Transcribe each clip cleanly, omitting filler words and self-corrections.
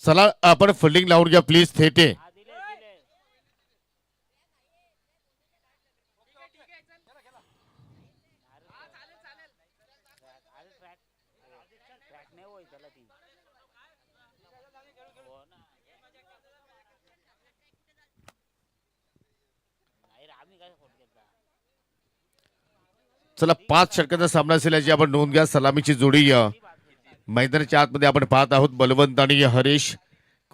चला आपण फिल्डिंग लावून घ्या प्लीज थेटे. चला 5 षटकांचा सामना असेल याची आपण नोंद घ्या. सलामीची जोडी मैदानाच्या आतमध्ये आपण पाहत आहोत. बलवंत आणि हरीश.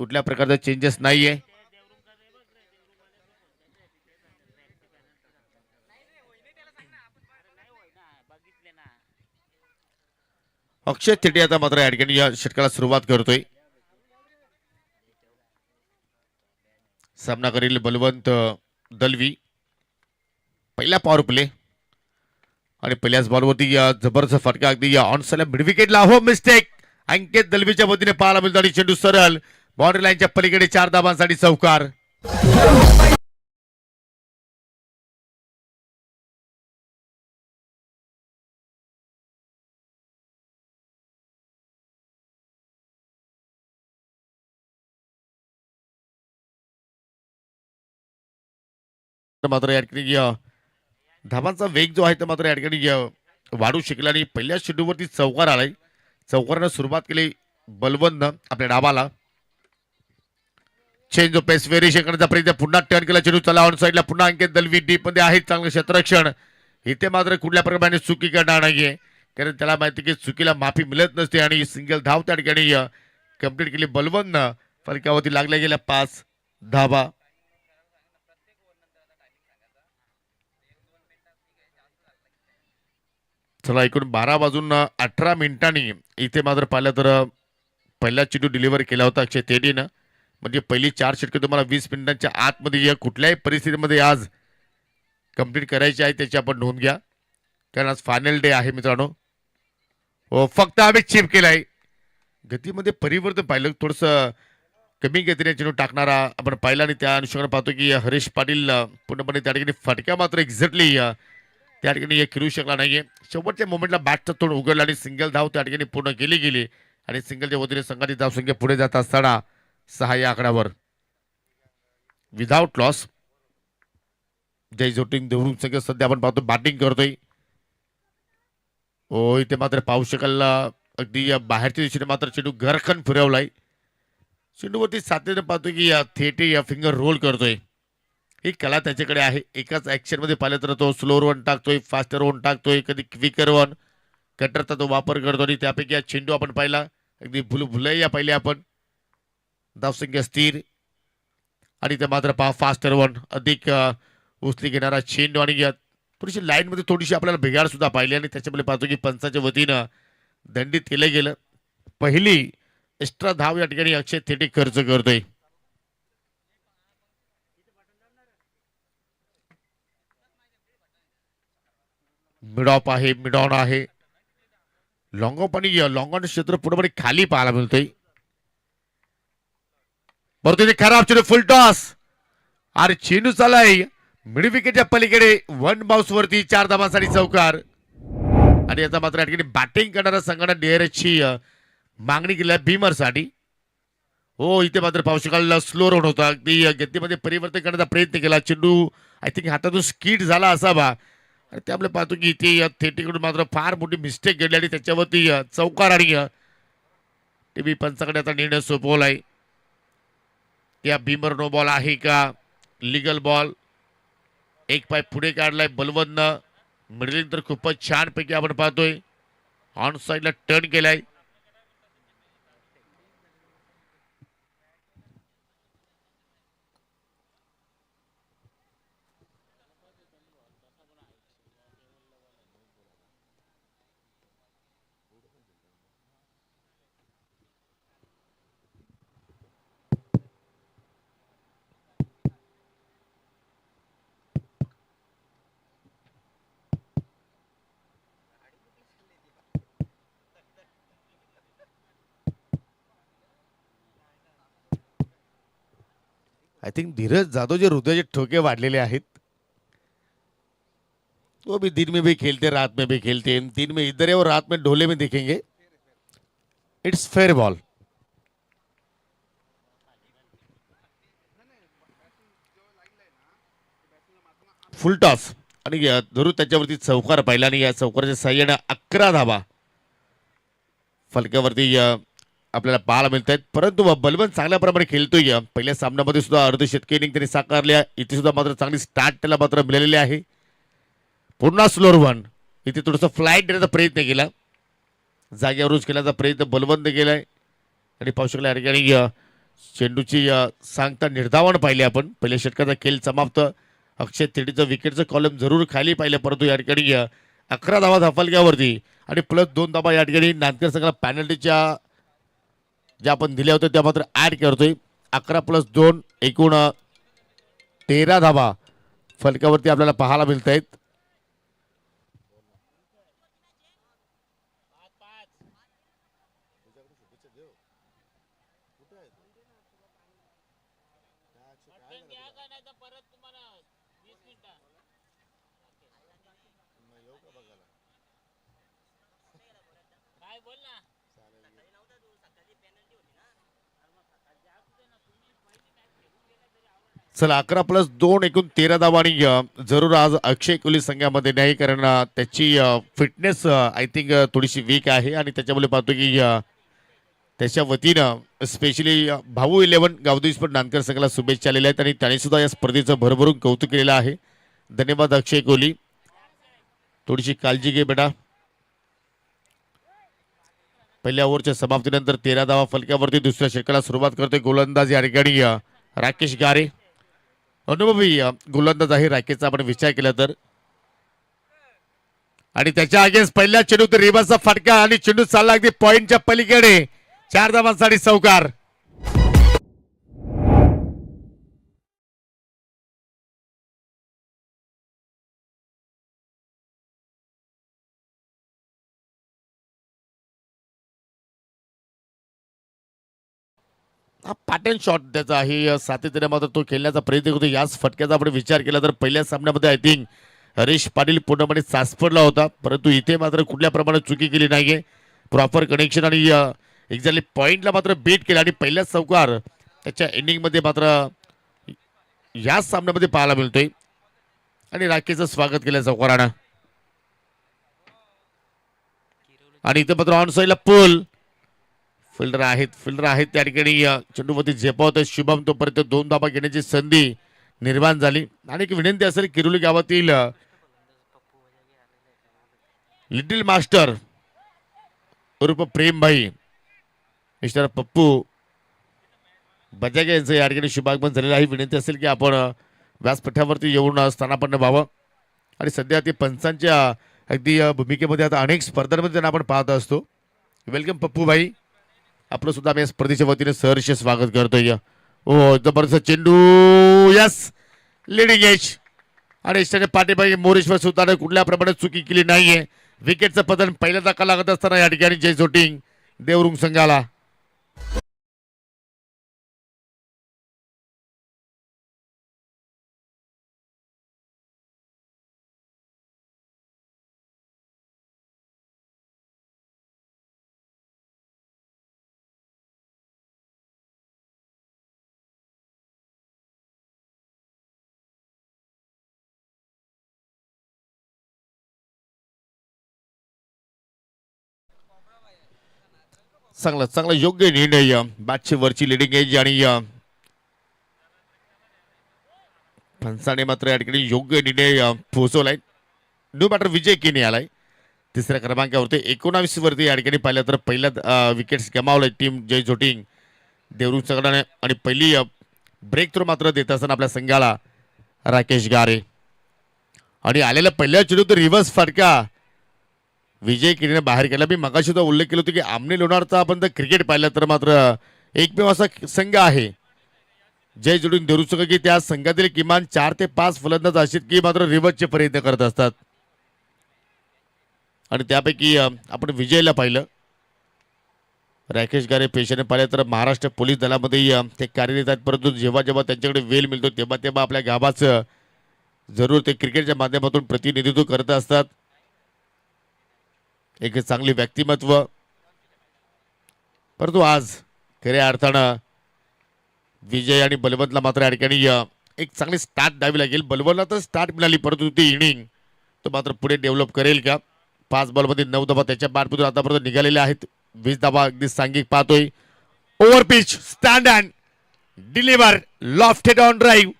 कुठल्या प्रकारचा चेंजेस नाहीये. अक्षय थेटे आता मात्र या ठिकाणी या षटकाला सुरुवात करतोय. सामना करील बलवंत दलवी. पहिला पॉवर प्ले आणि पहिल्याच बॉलवरती जबरदस्त फटका अगदी ऑन साइड मिड विकेटला. हो मिस्टेक अंकित दलवीच्या वतीने पाहायला मिळतो आणि चेंडू सरळ बाउंड्री लाईनच्या पलीकडे 4 धावांसाठी चौकार. मात्र या ठिकाणी धावांचा वेग जो आहे तो मात्र या ठिकाणी वाढू शकला आणि पहिल्या चेंडूवरती चौकार आलाय. चौकारानं सुरुवात केली बलवंतनं आपल्या डावाला. चेंज ऑफ पेस व्हेरिएशन करण्याचा प्रयत्न. पुन्हा टर्न केला चेंडू. चला ऑन साईडला पुन्हा अंकित दलवी डीप मध्ये आहे. चांगलं क्षेत्ररक्षण. इथे मात्र कुठल्या प्रकारे चुकी करणार नाहीये कारण त्याला माहिती की चुकीला माफी मिळत नसते आणि सिंगल धाव त्या ठिकाणी कंप्लीट केली बलवंतनं. फलकावरती लागल्या गेल्या 5 धावा. चला एकूण 12 वाजून 18 मिनिटांनी इथे मात्र पाहिलं तर पहिला चेंडू डिलिव्हर केला होता अक्षय थेटेनं. म्हणजे पहिली 4 षटके तुम्हाला 20 मिनिटांच्या आतमध्ये कुठल्याही परिस्थितीमध्ये आज कंप्लीट करायची आहे त्याची आपण नोंद घ्या कारण आज फायनल डे आहे मित्रांनो. हो फक्त आम्ही चिप केलाय. गतीमध्ये परिवर्तन पाहिलं थोडस कमी गतीने चेंडू टाकणारा आपण पाहिला आणि त्या अनुषंगाने पाहतो की हरीश पाटील पूर्णपणे त्या ठिकाणी फटका मात्र एक्झॅक्टली त्या ठिकाणी खेळू शकला नाहीये. शेवटच्या मोमेंटला बॅटचं तोंड उघडलं आणि सिंगल धाव त्या ठिकाणी पूर्ण केली गेली आणि सिंगलच्या वतीने संघाची धावसंख्या पुढे जात असताना 6 या आकड्यावर विदाउट लॉस. जय जोटिंग देवरुंग संघ सध्या आपण पाहतो बॅटिंग करतोय. हो इथे मात्र पाहू शकाल अगदी बाहेरच्या दिशेने मात्र चेंडू घरखन फिरवलाय. चेंडूवरती सातत्याने पाहतो की थेटे या फिंगर रोल करतोय. ही कला त्याच्याकडे आहे. एकाच ऍक्शन मध्ये पाहिलं तर तो स्लोअर वन टाकतोय, फास्टर वन टाकतोय, कधी क्विकर वन कटरचा तो वापर करतो आणि त्यापैकी हा चेंडू आपण पाहिला अगदी भुलभुलैया पाहिले आपण. धावसंख्या स्थिर आणि ते मात्र पहा फास्टर वन अधिक उचली घेणारा चेंडू आणि थोडीशी लाईन मध्ये थोडीशी आपल्याला बिघाड सुद्धा पाहिली आणि त्याच्यामध्ये पाहतो की पंचाच्या वतीनं दंडित केलं गेलं. पहिली एक्स्ट्रा धाव या ठिकाणी अक्षय थेटे खर्च करतोय. मिड ऑफ आहे, मिड ऑन आहे. लॉंग ऑफ आणि लॉंग ऑन क्षेत्र पूर्णपणे खाली पाहायला मिळतोय. बरं तिथे खराब चेंडू फुल टॉस आणि चेंडू चालाय मिड विकेटच्या पलीकडे 1 बाउन्स वरती 4 धावांसाठी चौकार. आणि आता मात्र या ठिकाणी बॅटिंग करणाऱ्या संघाने DRSची मागणी केली आहे भीमरसाठी. हो इथे मात्र पाहू शकाल स्लो रन होता. अगदी गतीमध्ये परिवर्तन करण्याचा प्रयत्न केला. चेंडू आय थिंक हातातून स्किड झाला असावा आणि त्यामुळे पाहतो की इथे थेटेकडून मात्र फार मोठी मिस्टेक घडली आणि त्याच्यावरती चौकार आणि टीव्ही पंचाकडे आता निर्णय सोपवलाय. या भीमर नो बॉल आहे का लिगल बॉल. एक पाय पुढे काढलाय बलवंतनं. मिडलिंग तर खूपच छान पैकी आपण पाहतोय ऑन साइडला टर्न केलाय. आय थिंक धीरज जाधव जे हृदयाचे ठोके वाढलेले आहेत, वो भी दिन में भी खेलते रात में भी खेलते, दिन में इधर है और रात में ढोले में देखेंगे. It's fair ball. Full toss आणि जरूर त्याच्यावरती चौकार पाहिला आणि या चौकाराच्या साह्याने 11 धावा फलक्यावरती आपल्याला पाहायला मिळत आहेत. परंतु बलवंत चांगल्या प्रमाणे खेळतोय. पहिल्या सामन्यामध्ये सुद्धा अर्धशतकी इनिंग त्यांनी साकारल्या. इथे सुद्धा मात्र चांगली स्टार्ट त्याला मात्र मिळालेली आहे. पुन्हा स्लोअर वन. इथे थोडंसं फ्लाईट देण्याचा प्रयत्न केला, जागेवरूच केल्याचा प्रयत्न बलवंत केलाय आणि पाहू शकला या ठिकाणी चेंडूची सांगता निर्धावण पाहिले आपण. पहिल्या षटकाचा खेळ समाप्त. अक्षय तेडीचं विकेटचं कॉलम जरूर खाली पाहिलं, परंतु या ठिकाणी 11 धावा धाफलक्यावरती आणि प्लस 2 धावा या ठिकाणी नांदकर संघाला पॅनल्टीच्या ज्या आपण दिल्या होत्या त्या मात्र ऍड करतोय. 11 + 2 एकूण 13 धावा फलकावरती आपल्याला पाहायला मिळत आहेत. चला 11 + 2 एकूण 13 धावा आणि जरूर आज अक्षय कोहली संघामध्ये नाही, कारण त्याची फिटनेस आय थिंक थोडीशी वीक आहे आणि त्याच्यामुळे पाहतो की त्याच्या वतीनं स्पेशली भाऊ 11 गावदेश पण नांदकर संघाला शुभेच्छा आलेल्या आहेत आणि त्याने सुद्धा या स्पर्धेचं भरभरून कौतुक केलेलं आहे. धन्यवाद अक्षय कोहली. थोडीशी काळजी घे बेटा. पहिल्या ओव्हरच्या समाप्तीनंतर 13 धावा फलकावरती दुसऱ्या षटकाला सुरुवात करते गोलंदाज या ठिकाणी राकेश गारे. अनुभवी गोलंदाज आहे राकेशचा आपण विचार केला तर. आणि त्याच्या अगेन्स्ट पहिल्या चेंडूत रिव्हर्सचा फटका आणि चेंडू चालला अगदी पॉइंटच्या पलीकडे. 4 धावांसाठी चौकार. हा पॅटर्न शॉट त्याचा आहे. सातत्याने मात्र तो खेळण्याचा प्रयत्न करतो. याच फटक्याचा आपण विचार केला तर पहिल्या सामन्यामध्ये आय थिंक हरीश पाटील पूर्णपणे सासपडला होता, परंतु इथे मात्र कुठल्या प्रमाणात चुकी केली नाहीये. प्रॉपर कनेक्शन आणि एक्झॅक्टली पॉइंटला मात्र बीट केला आणि पहिल्याच चौकार त्याच्या एंडिंगमध्ये मात्र याच सामन्यामध्ये पाहायला मिळतोय. आणि राकेशचं स्वागत केलं चौकारानं. आणि इथे मात्र ऑन साईडला पुल फिल्डर आहेत त्या ठिकाणी चेंडूवरती झेपावत शुभम. तोपर्यंत 2 धावा घेण्याची संधी निर्माण झाली. आणि एक विनंती असेल किरोली गावातील लिटिल मास्टर उर्फ प्रेमभाई मिस्टर पप्पू बजागे यांचं या ठिकाणी शुभागमन झालेलं आहे. विनंती असेल की आपण व्यासपीठावरती येऊन स्थानापन्न व्हावं. आणि सध्या ते पंचांच्या अगदी भूमिकेमध्ये आता अनेक स्पर्धांमध्ये त्यांना आपण पाहत असतो. वेलकम पप्पू भाई. आपलं सुद्धा आम्ही स्पर्धेच्या वतीने सहर्ष स्वागत करतोय. ओ जबरदस्त चेंडू. Yes leading age. आणि इष्टाने पाठीमागे मोरेश्वर सुद्धा कुठल्या प्रमाणात चुकी केली नाहीये. विकेटचं पतन पहिल्या धक्का लागत असताना या ठिकाणी जय शूटिंग देवरुंग संघाला. चांगला योग्य निर्णय. बॅटची वरची लिडिंग एज आणि फणसाने मात्र या ठिकाणी योग्य निर्णय पोहोचवलाय. नो मॅटर विजय किनी आलाय तिसऱ्या क्रमांकावरती. 19 वरती या ठिकाणी पाहिलं तर पहिल्या विकेट्स गमावलंय टीम जय जोटिंग देवरुंग संघाने. आणि पहिली ब्रेक थ्रो मात्र देत असताना आपल्या संघाला राकेश गारे. आणि आलेल्या पहिल्या चेंडूत रिव्हर्स फटका विजय किनीने बाहेर केला. मी मगाशी सुद्धा उल्लेख केला होता की आमने लोणारचा आपण जर क्रिकेट पाहिलं तर मात्र एकमेव असा संघ आहे जय जोडून देऊ संघ की त्या संघातील किमान 4 ते 5 फलंदाज आहेत की मात्र रिव्हर्सचे प्रयत्न करत असतात. आणि त्यापैकी आपण विजयला पाहिलं. राकेश गारे पेशाने पाहिले तर महाराष्ट्र पोलीस दलामध्ये ते कार्यरत आहेत, परंतु जेव्हा जेव्हा त्यांच्याकडे वेळ मिळतो तेव्हा तेव्हा आपल्या गावाचं जरूर ते क्रिकेटच्या माध्यमातून प्रतिनिधित्व करत असतात. एक चांगली व्यक्तिमत्व, परंतु आज खऱ्या अर्थानं विजय आणि बलवंतला मात्र या ठिकाणी एक चांगली स्टार्ट द्यावी लागेल. बलवंतला तर स्टार्ट मिळाली, परंतु ती इनिंग तो मात्र पुढे डेव्हलप करेल का? 5 बॉलमध्ये 9 धावा त्याच्या बॅटमधून आतापर्यंत निघालेले आहेत. 20 धावा अगदी सांघिक पाहतोय. Over pitch, stand and deliver, lofted on drive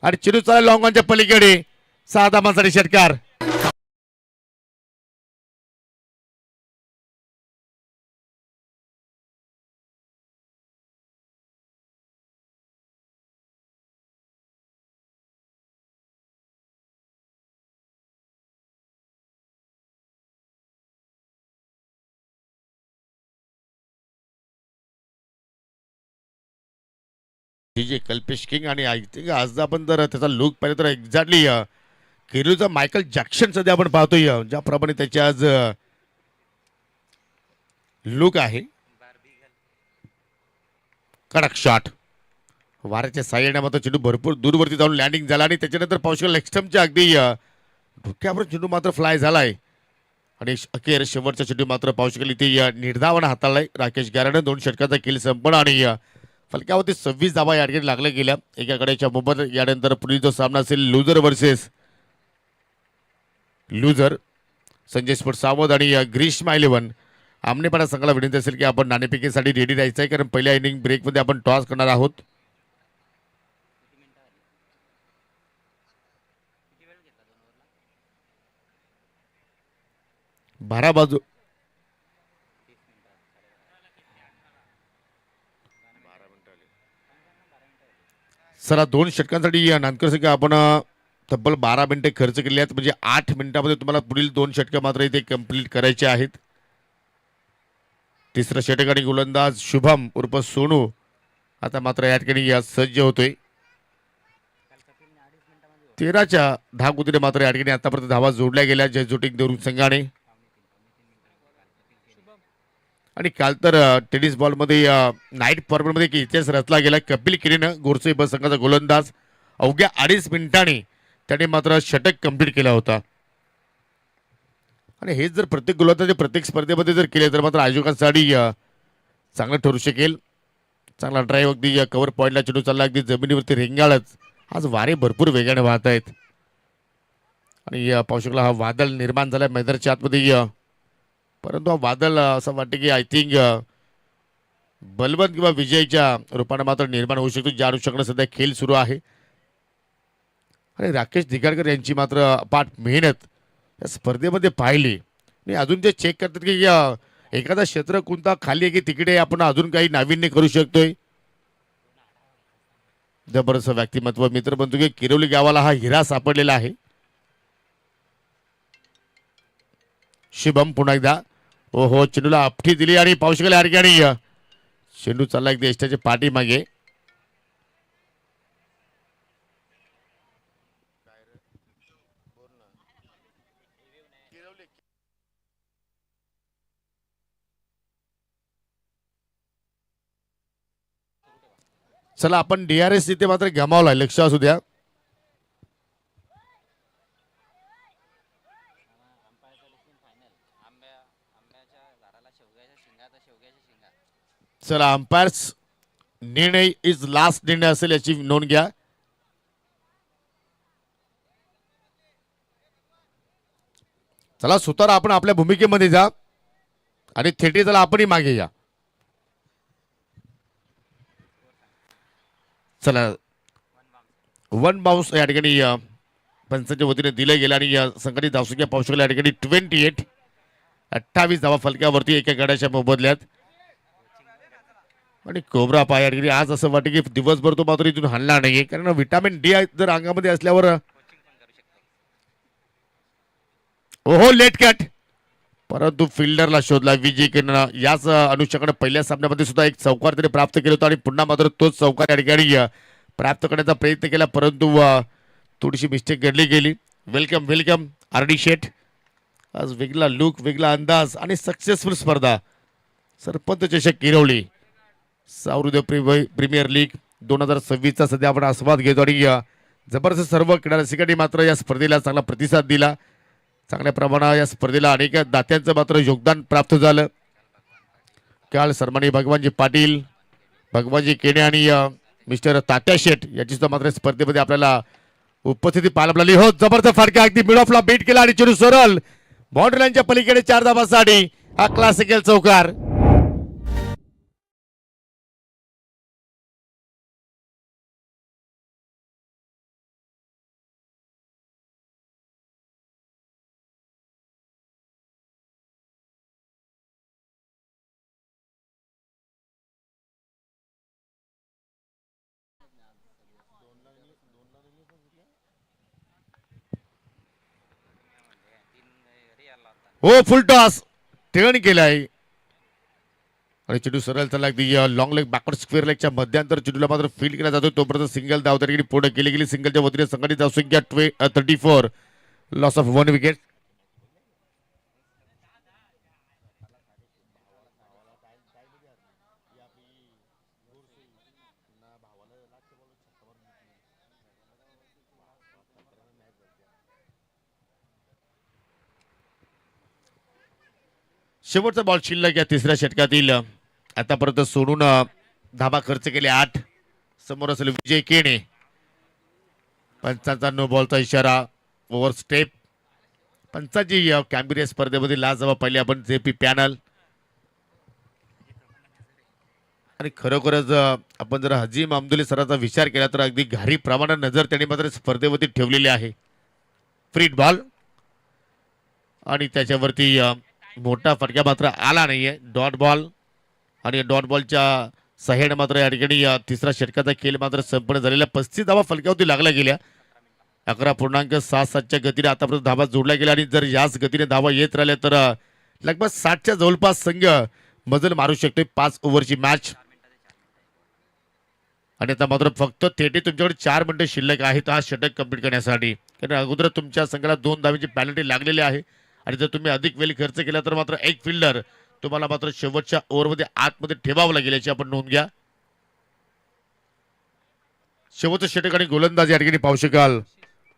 आणि चिरूचा लॉंग ऑनच्या पलीकडे 6 धावांसाठी षटकार. जे कल्पेश किंग आणि आय थिंक आज आपण जर त्याचा लुक पाहिलं तर एक्झॅक्टली केरळचा मायकल जॅक्सन सध्या आपण पाहतोय, ज्याप्रमाणे त्याचे आज लुक आहे. कडक शॉट, वाऱ्याच्या साह्याने मात्र चेंडू भरपूर दूरवरती जाऊन लँडिंग झाला आणि त्याच्यानंतर पावशेला लेग स्टंपच्या अगदी डोक्यावर चेंडू मात्र फ्लाय झालाय आणि अखेर शेवटचा चेंडू मात्र पावशेला इथे निर्धावानं हाताळलाय. राकेश गारेनं 2 षटकाचा खेळ संपन्न आणि फलकावरती 26 धावा या ठिकाणी लागल्या गेल्या. एकाकडेच्या मोबत यानंतर पुढील जो सामना असेल लुझर वर्सेस लुझर, संजय स्पोर्ट सावध आणि ग्रीष्मा 11 आमनेपणा संघाला विनंती असेल की आपण नाणेफेकीसाठी रेडी राहायचं आहे, कारण पहिल्या इनिंग ब्रेकमध्ये आपण टॉस करणार आहोत. बारा बाजू सरा 2 षटकांसाठी नानकर संघ आपण तब्बल 12 मिनिटे खर्च केली आहेत, म्हणजे 8 मिनिटांमध्ये तुम्हाला पुढील 2 षटकं मात्र इथे कंप्लीट करायचे आहेत. तिसरं षटक आणि गोलंदाज शुभम उर्फ सोनू आता मात्र या ठिकाणी सज्ज होतोय. 13च्या धावगतीने मात्र या ठिकाणी आतापर्यंत धावा जोडल्या गेल्या जयजोटिंग देऊन संघाने. आणि काल तर टेनिस बॉलमध्ये नाईट फॉर्मॅटमध्ये एक इतिहास रचला गेला. कपिल किरीनं गोरसे बस संघाचा गोलंदाज अवघ्या 2.5 मिनिटांनी त्याने मात्र षटक कंप्लीट केला होता. आणि हेच जर प्रत्येक गोलंदाज प्रत्येक स्पर्धेमध्ये जर केले तर मात्र आयोजकांसाठी चांगलं ठरू शकेल. चांगला ड्राईव्ह, अगदी कव्हर पॉईंटला चेंडू चालला, अगदी जमिनीवरती रेंगाळच. आज वारे भरपूर वेगाने वाहत आहेत आणि पावसाळा हा वादळ निर्माण झाला मैदानाच्या आतमध्ये, परंतु हा वादळ असं वाटतं की आय थिंक बलवंत किंवा विजयच्या रूपाने मात्र निर्माण होऊ शकतो, ज्या अनुषंगाने सध्या खेळ सुरू आहे. आणि राकेश दिगाडकर यांची मात्र अपाट मेहनत या स्पर्धेमध्ये पाहिली. आणि अजून ते चेक करतात की एखादा क्षेत्र कोणता खाली आहे की तिकडे आपण अजून काही नाविन्य करू शकतोय. जबरदस्त व्यक्तिमत्व. मित्र म्हणतो की किरोली गावाला हा हिरा सापडलेला आहे. शुभम पुन्हा एकदा ओहो चेंडूला आपठी दिली आणि पावसाला आणि चेंडू चालला एक देशाच्या पाठीमागे. चला आपण DRS इथे मात्र गमावलाय, लक्ष असू द्या. चला अंपायर्स निर्णय इज लास्ट निर्णय असेल याची नोंद घ्या. चला सुतार आपण आपल्या भूमिकेमध्ये जा आणि थेटे चला आपणही मागे या. चला 1 बाउन्स या ठिकाणी पंचांच्या वतीने दिलं गेलं आणि संघटित धावसंख्या पावसाळा या ठिकाणी 28 धावा फलकावरती एका गड्याच्या मोबदल्यात. आणि कोबरा पाय या ठिकाणी आज असं वाटतं की दिवसभर तो मात्र इथून हलला नाहीये, कारण विटामिन डी जर अंगामध्ये असल्यावर ओहो लेट कट, परंतु फिल्डरला शोधला विजय किरण. याच अनुषंगाने पहिल्या सामन्यामध्ये सुद्धा एक चौकार त्याने प्राप्त केला होता आणि पुन्हा मात्र तोच चौकार या ठिकाणी प्राप्त करण्याचा प्रयत्न केला, परंतु थोडीशी मिस्टेक घडली गेली. वेलकम वेलकम RD शेठ. आज वेगळा लुक, वेगळा अंदाज आणि सक्सेसफुल स्पर्धा सरपंच चषक किरवली सावृद प्रीमियर लीग 2026चा सध्या आपण आस्वाद घेतो आणि जबरदस्त सर्व क्रीडा रसिकांनी मात्र या स्पर्धेला चांगला प्रतिसाद दिला. चांगल्या प्रमाणात या स्पर्धेला अनेक दात्यांचं मात्र योगदान प्राप्त झालं. काल सन्माननीय भगवानजी पाटील, भगवानजी केणे आणि मिस्टर तात्या शेठ याची सुद्धा मात्र स्पर्धेमध्ये आपल्याला उपस्थिती पाहायला मिळाली. हो, जबरदस्त फटका अगदी मिड ऑफला बीट केला आणि चेंडू सरळ बाउंड्री लाईनच्या पलीकडे 4 धावांसाठी हा क्लासिकल चौकार. हो, फुल टॉस टर्न केलाय आणि चेंडू सरळ चालला अगदी लॉंग लेग बॅकवर्ड स्क्वेअर लेगच्या मध्यांतर चेंडूला मात्र फील्ड केला जातो. तोपर्यंत सिंगल धाव तरी पूर्ण केली गेली. सिंगलच्या वतीने संघटित धावसंख्या 34, लॉस ऑफ 1 विकेट. शेवटचा बॉल शिल्लक या तिसऱ्या षटकातील. आतापर्यंत सोडून धाबा खर्च केले 8. समोर असेल विजय केणे. पंचांचा नो बॉलचा इशारा, ओव्हर स्टेप. पंचाची कॅम्बिरिया स्पर्धेमध्ये लाजवाब पाहिली आपण जेपी पॅनल. आणि खरोखरच आपण जर हजीम अमदुल्ली सरांचा विचार केला तर अगदी घारी प्रमाणात नजर त्यांनी मात्र स्पर्धेवरती ठेवलेली आहे. फ्री बॉल आणि त्याच्यावरती मोठा फटका मात्र आला नाहीये. डॉट बॉल आणि डॉट बॉलच्या सहाय्याने मात्र या ठिकाणी तिसरा षटकाचा खेळ मात्र संपन्न झालेला. 35 धावा फलकावरती लागल्या गेल्या. 11.77च्या गतीने आतापर्यंत धावा जोडल्या गेल्या आणि जर याच गतीने धावा येत राहिल्या तर लगभग 60च्या जवळपास संघ मजल मारू शकते 5 ओव्हरची मॅच. आणि आता मात्र फक्त थेटे तुमच्याकडे 4 मिनिटं शिल्लक आहेत हा षटक कंप्लीट करण्यासाठी. कारण अगोदर तुमच्या संघाला 2 धावांची पॅनल्टी लागलेली आहे आणि जर तुम्ही अधिक वेळ खर्च केला तर मात्र एक फिल्डर तुम्हाला मात्र शेवटच्या ओव्हरमध्ये आतमध्ये ठेवावं लागेल याची आपण नोंद घ्या. शेवटचं षटक आणि गोलंदाज या ठिकाणी पाहू शकाल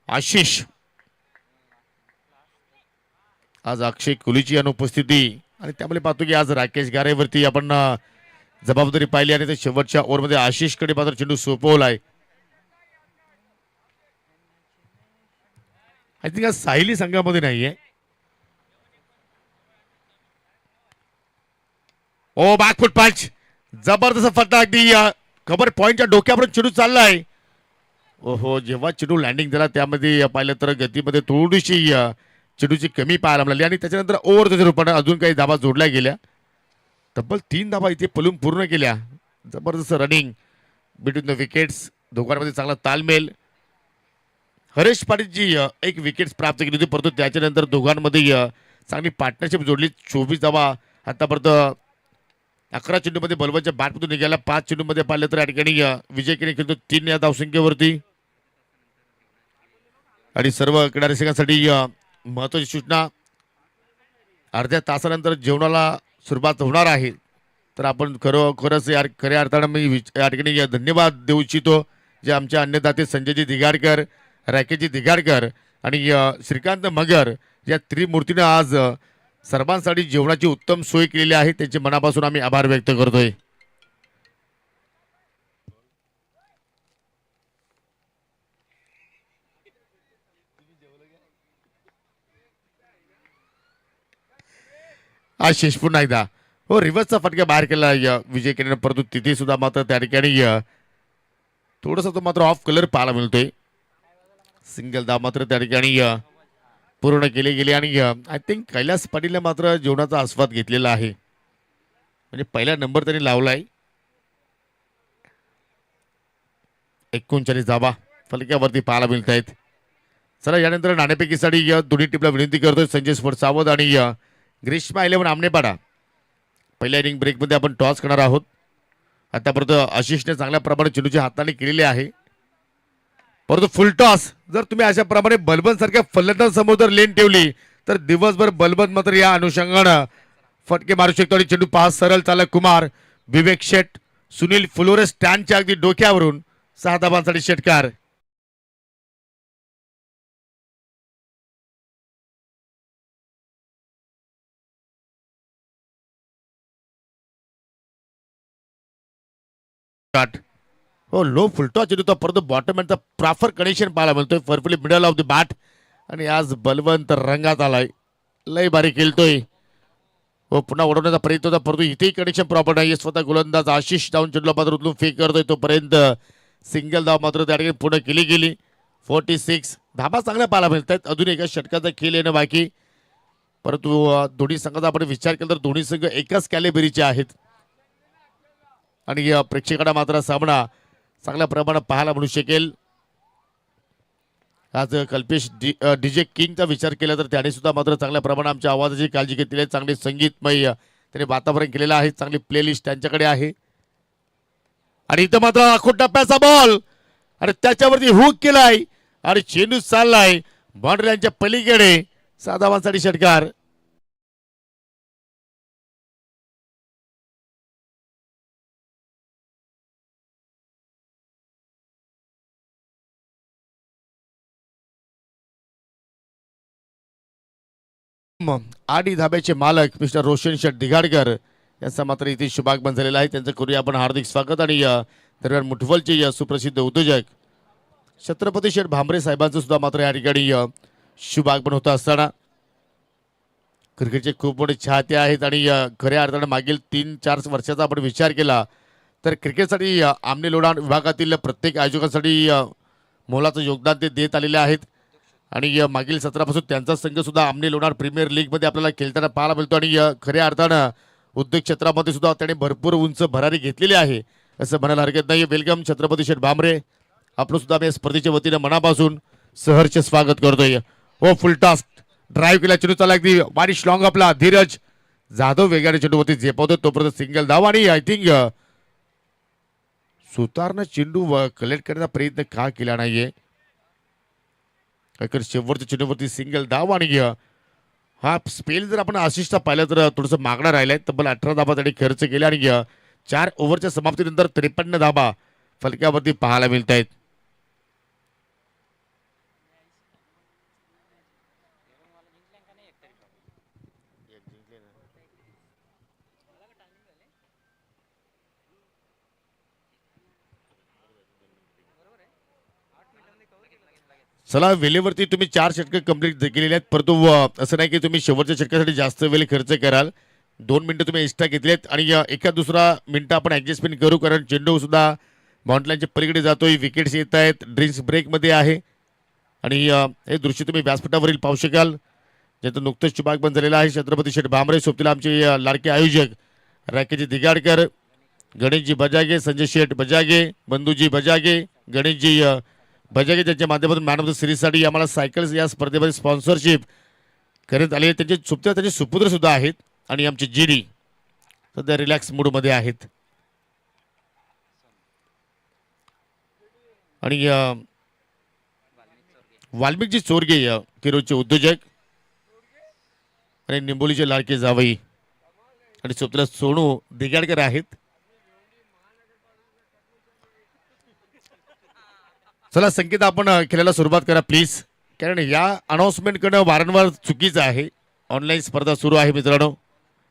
आशिष. आज अक्षय कोहलीची अनुपस्थिती आणि त्यामुळे पाहतो की आज राकेश गारेवरती आपण जबाबदारी पाहिली आणि ते शेवटच्या ओव्हरमध्ये आशिषकडे मात्र चेंडू सोपवलाय. आय थिंक आज साहिली संघामध्ये नाहीये. ओ बॅकफुट पंच, जबरदस्त फटका अगदी कव्हर पॉइंटच्या डोक्यापर्यंत चेंडू चाललाय. ओहो, जेव्हा चेंडू लँडिंग झाला त्यामध्ये पाहिलं तर गतीमध्ये थोडीशी चेंडूची कमी पाहायला मिळाली आणि त्याच्यानंतर ओव्हरच्या रूपाने अजून काही धावा जोडल्या गेल्या. तब्बल 3 धावा इथे पलून पूर्ण केल्या. जबरदस्त रनिंग बिटवीन द विकेट्स, दोघांमध्ये चांगला तालमेल. हरेश पाटीलची एक विकेट प्राप्त केली होती परंतु त्याच्यानंतर दोघांमध्ये चांगली पार्टनरशिप जोडली. 24 धावा आतापर्यंत 11 चेंडूमध्ये बलवनच्या बॅटमधून निघाला. 5 चेंडूमध्ये पाहिलं तर या ठिकाणी विजय केणे खेळतो 3 या धावसंख्येवरती. आणि सर्व क्रीडा रसिकांसाठी महत्वाची सूचना, अर्ध्या तासानंतर जेवणाला सुरुवात होणार आहे. तर आपण खरोखरच खऱ्या अर्थानं मी या ठिकाणी धन्यवाद देऊ इच्छितो जे आमच्या अन्नदाते संजयजी दिगाडकर, राकेशजी दिगाडकर आणि श्रीकांत मगर या त्रिमूर्तीने आज सर्वांसाठी जेवणाची उत्तम सोय केलेली आहे. त्यांचे मनापासून आम्ही आभार व्यक्त करतोय. आशिष पुन्हा एकदा हो रिव्हर्सचा फटका बाहेर केला विजय केने परंतु तिथे सुद्धा मात्र त्या ठिकाणी थोडासा तो मात्र ऑफ कलर पाहायला मिळतोय. सिंगल धाव मात्र त्या ठिकाणी पूर्ण केले गेले आणि आय थिंक कैलास पाटीलने मात्र जेवणाचा आस्वाद घेतलेला आहे. म्हणजे पहिला नंबर त्यांनी लावलाय. 39 धावा फलक्यावरती पाहायला मिळत आहेत. चला यानंतर नाणेफेकीसाठी दोन्ही टीमला विनंती करतोय संजय स्पोर्ट सावध आणि ग्रीष्मा 11 आमनेपाडा. पहिल्या इनिंग ब्रेकमध्ये आपण टॉस करणार आहोत. आतापर्यंत आशिषने चांगल्या प्रमाणे चेंडूच्या हाताने केलेले आहे परंतु फुल टॉस जर तुम्ही अशा प्रमाणे बलबन सारख्या फलंदाज समोर जर लेन ठेवली तर दिवसभर बलबन मात्र या अनुषंगाने फटके मारू शकतो आणि चेंडू पास सरळ चालला कुमार विवेक शेट सुनील फुलोरे स्टँडच्या अगदी डोक्यावरून 6 धाबांसाठी षटकार. हो लो फुलटॉ चेंडू तो परंतु बॉटम एंडचा प्रॉपर कनेक्शन पाहायला मिळतोय फरफुली मिडल ऑफ द बॅट आणि आज बलवंत रंगात आलाय लय भारी खेळतोय. हो पुन्हा उडवण्याचा प्रयत्न होता परंतु इथेही कनेक्शन प्रॉपर नाही. स्वतः गोलंदाज आशिष डाऊन चेंडूला मात्र उचलून फेक करतोय तोपर्यंत सिंगल धाव मात्र त्या ठिकाणी पूर्ण केली गेली. 46 धाबा चांगल्या पाहायला मिळतात. अजून एका षटकाचा खेळ येणं बाकी परंतु दोन्ही संघाचा आपण विचार केला तर दोन्ही संघ एकाच कॅलिबरीचे आहेत आणि प्रेक्षकांना मात्र सामना चांगल्या प्रमाणात पाहायला मिळू शकेल. आज कल्पेश डीजे किंगचा विचार केला तर त्याने सुद्धा मात्र चांगल्या प्रमाणात आमच्या आवाजाची काळजी घेतली आहे. चांगले संगीतमय त्याने वातावरण केलेलं आहे. चांगली प्लेलिस्ट त्यांच्याकडे आहे आणि इथं मात्र आखूड टप्प्याचा बॉल आणि त्याच्यावरती हुक केलाय आणि चेंडू चाललाय बाउंड्रीच्या पलीकडे 6 धावांसाठी षटकार. आणि धाब्याचे मालक मिस्टर रोशन शेठ दिघाडकर यांचा मात्र इथे शुभागमन झालेला आहे. त्यांचं करूया आपण हार्दिक स्वागत आणि दरम्यान मुठवलचे सुप्रसिद्ध उद्योजक छत्रपती शेठ भामरे साहेबांचं सुद्धा मात्र या ठिकाणी शुभागमन होत असताना क्रिकेटचे खूप मोठे चाहते आहेत आणि खऱ्या अर्थाने मागील 3-4 वर्षाचा आपण विचार केला तर क्रिकेटसाठी आमने लोढाण विभागातील प्रत्येक आयोजकांसाठी मोलाचं योगदान ते देत आलेले आहेत आणि मागील सत्रापासून त्यांचा संघ सुद्धा आमने लोढाण प्रीमियर लीग मध्ये आपल्याला खेळताना पाहायला मिळतो आणि खऱ्या अर्थानं उद्योग क्षेत्रामध्ये सुद्धा त्याने भरपूर उंच भरारी घेतलेली आहे असं म्हणायला हरकत नाही. वेलकम छत्रपती शेठ भामरे आपण सुद्धा आम्ही स्पर्धेच्या वतीने मनापासून सहर्ष स्वागत करतोय. हो फुलटॉस ड्राईव्ह केला चेंडू चालला अगदी वारिश लॉंग आपला धीरज जाधव वेगाने चेंडूवरती झेपवतो तोपर्यंत सिंगल धाव आणि आय थिंक सुतारनं चेंडू कलेक्ट करण्याचा प्रयत्न का केला नाहीये. शेवटच्या चेंडूवरती सिंगल धाव आणि हा स्पेल जर आपण आशिषचा पाहिला तर थोडंसं मागणं राहिलंय तब्बल 18 धाबा त्यांनी खर्च केले आणि 4 ओव्हरच्या समाप्तीनंतर 53 धाबा फलक्यावरती पाहायला मिळत आहेत. चला वेळेवरती तुम्ही 4 षटकं कंप्लीट केलेले आहेत परंतु असं नाही की तुम्ही शेवटच्या षटकासाठी जास्त वेळ खर्च कराल. 2 मिनिटं तुम्ही एक्स्ट्रा घेतलेत आणि एका दुसरा मिनिटं आपण ऍडजस्टमेंट करू कारण चेंडू सुद्धा बाउंड्रीच्या पलीकडे जातोय. विकेट्स येत आहेत ड्रिंक्स ब्रेकमध्ये आहे आणि हे दृश्य तुम्ही व्यासपीठावरील पाहू शकाल ज्याचं नुकतंच शुभागमन झालेलं आहे. छत्रपती शेठ भामरे सोबतीला आमचे लाडके आयोजक राकेशजी दिगाडकर गणेशजी बजागे संजय शेठ बजागे बंधूजी बजागे गणेशजी बजागे त्यांच्या माध्यमातून मॅन ऑफ द सिरीजसाठी आम्हाला सायकल्स या स्पर्धेमध्ये स्पॉन्सरशिप करण्यात आली आहे. त्यांचे सुपुत्र सुद्धा आहेत आणि आमचे जीडी सध्या रिलॅक्स मूडमध्ये आहेत आणि वाल्मिकजी चोरगे किरोचे उद्योजक आणि निंबोलीचे लाडके जावई आणि सोबतीला सोनू दिगाडकर आहेत. चला संकेत आपण खेळायला सुरुवात करा प्लीज कारण या अनाउन्समेंट करणं वारंवार चुकीचं आहे. ऑनलाईन स्पर्धा सुरू आहे मित्रांनो.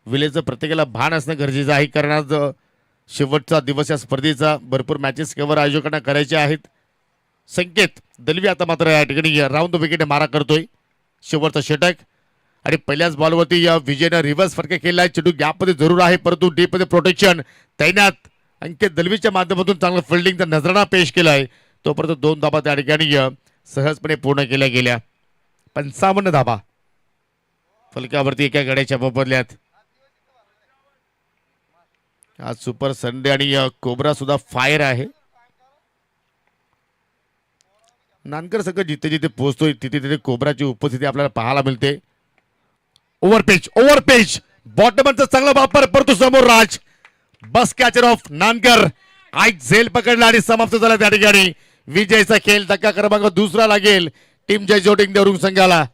विलेचं प्रत्येकाला भान असणं गरजेचं आहे कारण आज शेवटचा दिवस या स्पर्धेचा भरपूर मॅचेस कव्हर आयोजकांना करायचे आहेत. संकेत दलवी आता मात्र या ठिकाणी राऊंड द विकेट मारा करतोय शेवटचा षटक आणि पहिल्याच बॉलवरती या विजयनं रिव्हर्स फटका केलाय. चेंडू गॅपमध्ये जरूर आहे परंतु डीपमध्ये प्रोटेक्शन तैनात अंकित दलवीच्या माध्यमातून चांगला फिल्डिंगचा नजराणा पेश केलाय तोपर्यंत 2 धाबा त्या ठिकाणी सहजपणे पूर्ण केल्या गेल्या. 55 धाबा फलकावरती एका गड्याच्या मोबदल्यात. आज सुपर संडे आणि कोबरा सुद्धा फायर आहे. नानकर संघ जिथे जिथे पोहोचतोय तिथे तिथे कोबराची उपस्थिती आपल्याला पाहायला मिळते. ओव्हरपेच बॉटमनचा चांगला वापर परंतु समोर राज बस कॅचर ऑफ नानकर आईक झेल पकडला आणि समाप्त झाला त्या ठिकाणी. विजयचा खेळ धक्का क्रमांक 2 लागेल टीम जय जोटिंग देवरुंग संघाला.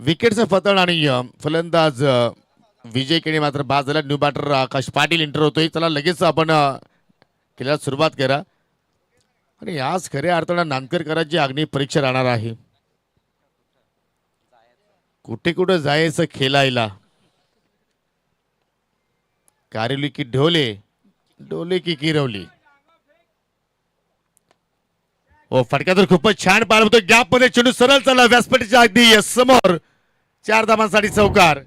विकेटचं पतन आणि फलंदाज विजय केणे मात्र बाद झाला. न्यू बॅटर आकाश पाटील एंटर होतोय. चला लगेच आपण खेळायला सुरुवात करा. आणि आज खऱ्या अर्थानं नांदकरकरांची अग्नी परीक्षा राहणार आहे. कुठे कुठे जायचं खेळायला. कारिवली की ढोले, डोले की किरवली. हो फटका तर खूपच छान पार होतो. गॅप मध्ये चेंडू सरळ चालला व्यासपीठाच्या अगदी समोर. 4 धावांसाठी चौकार.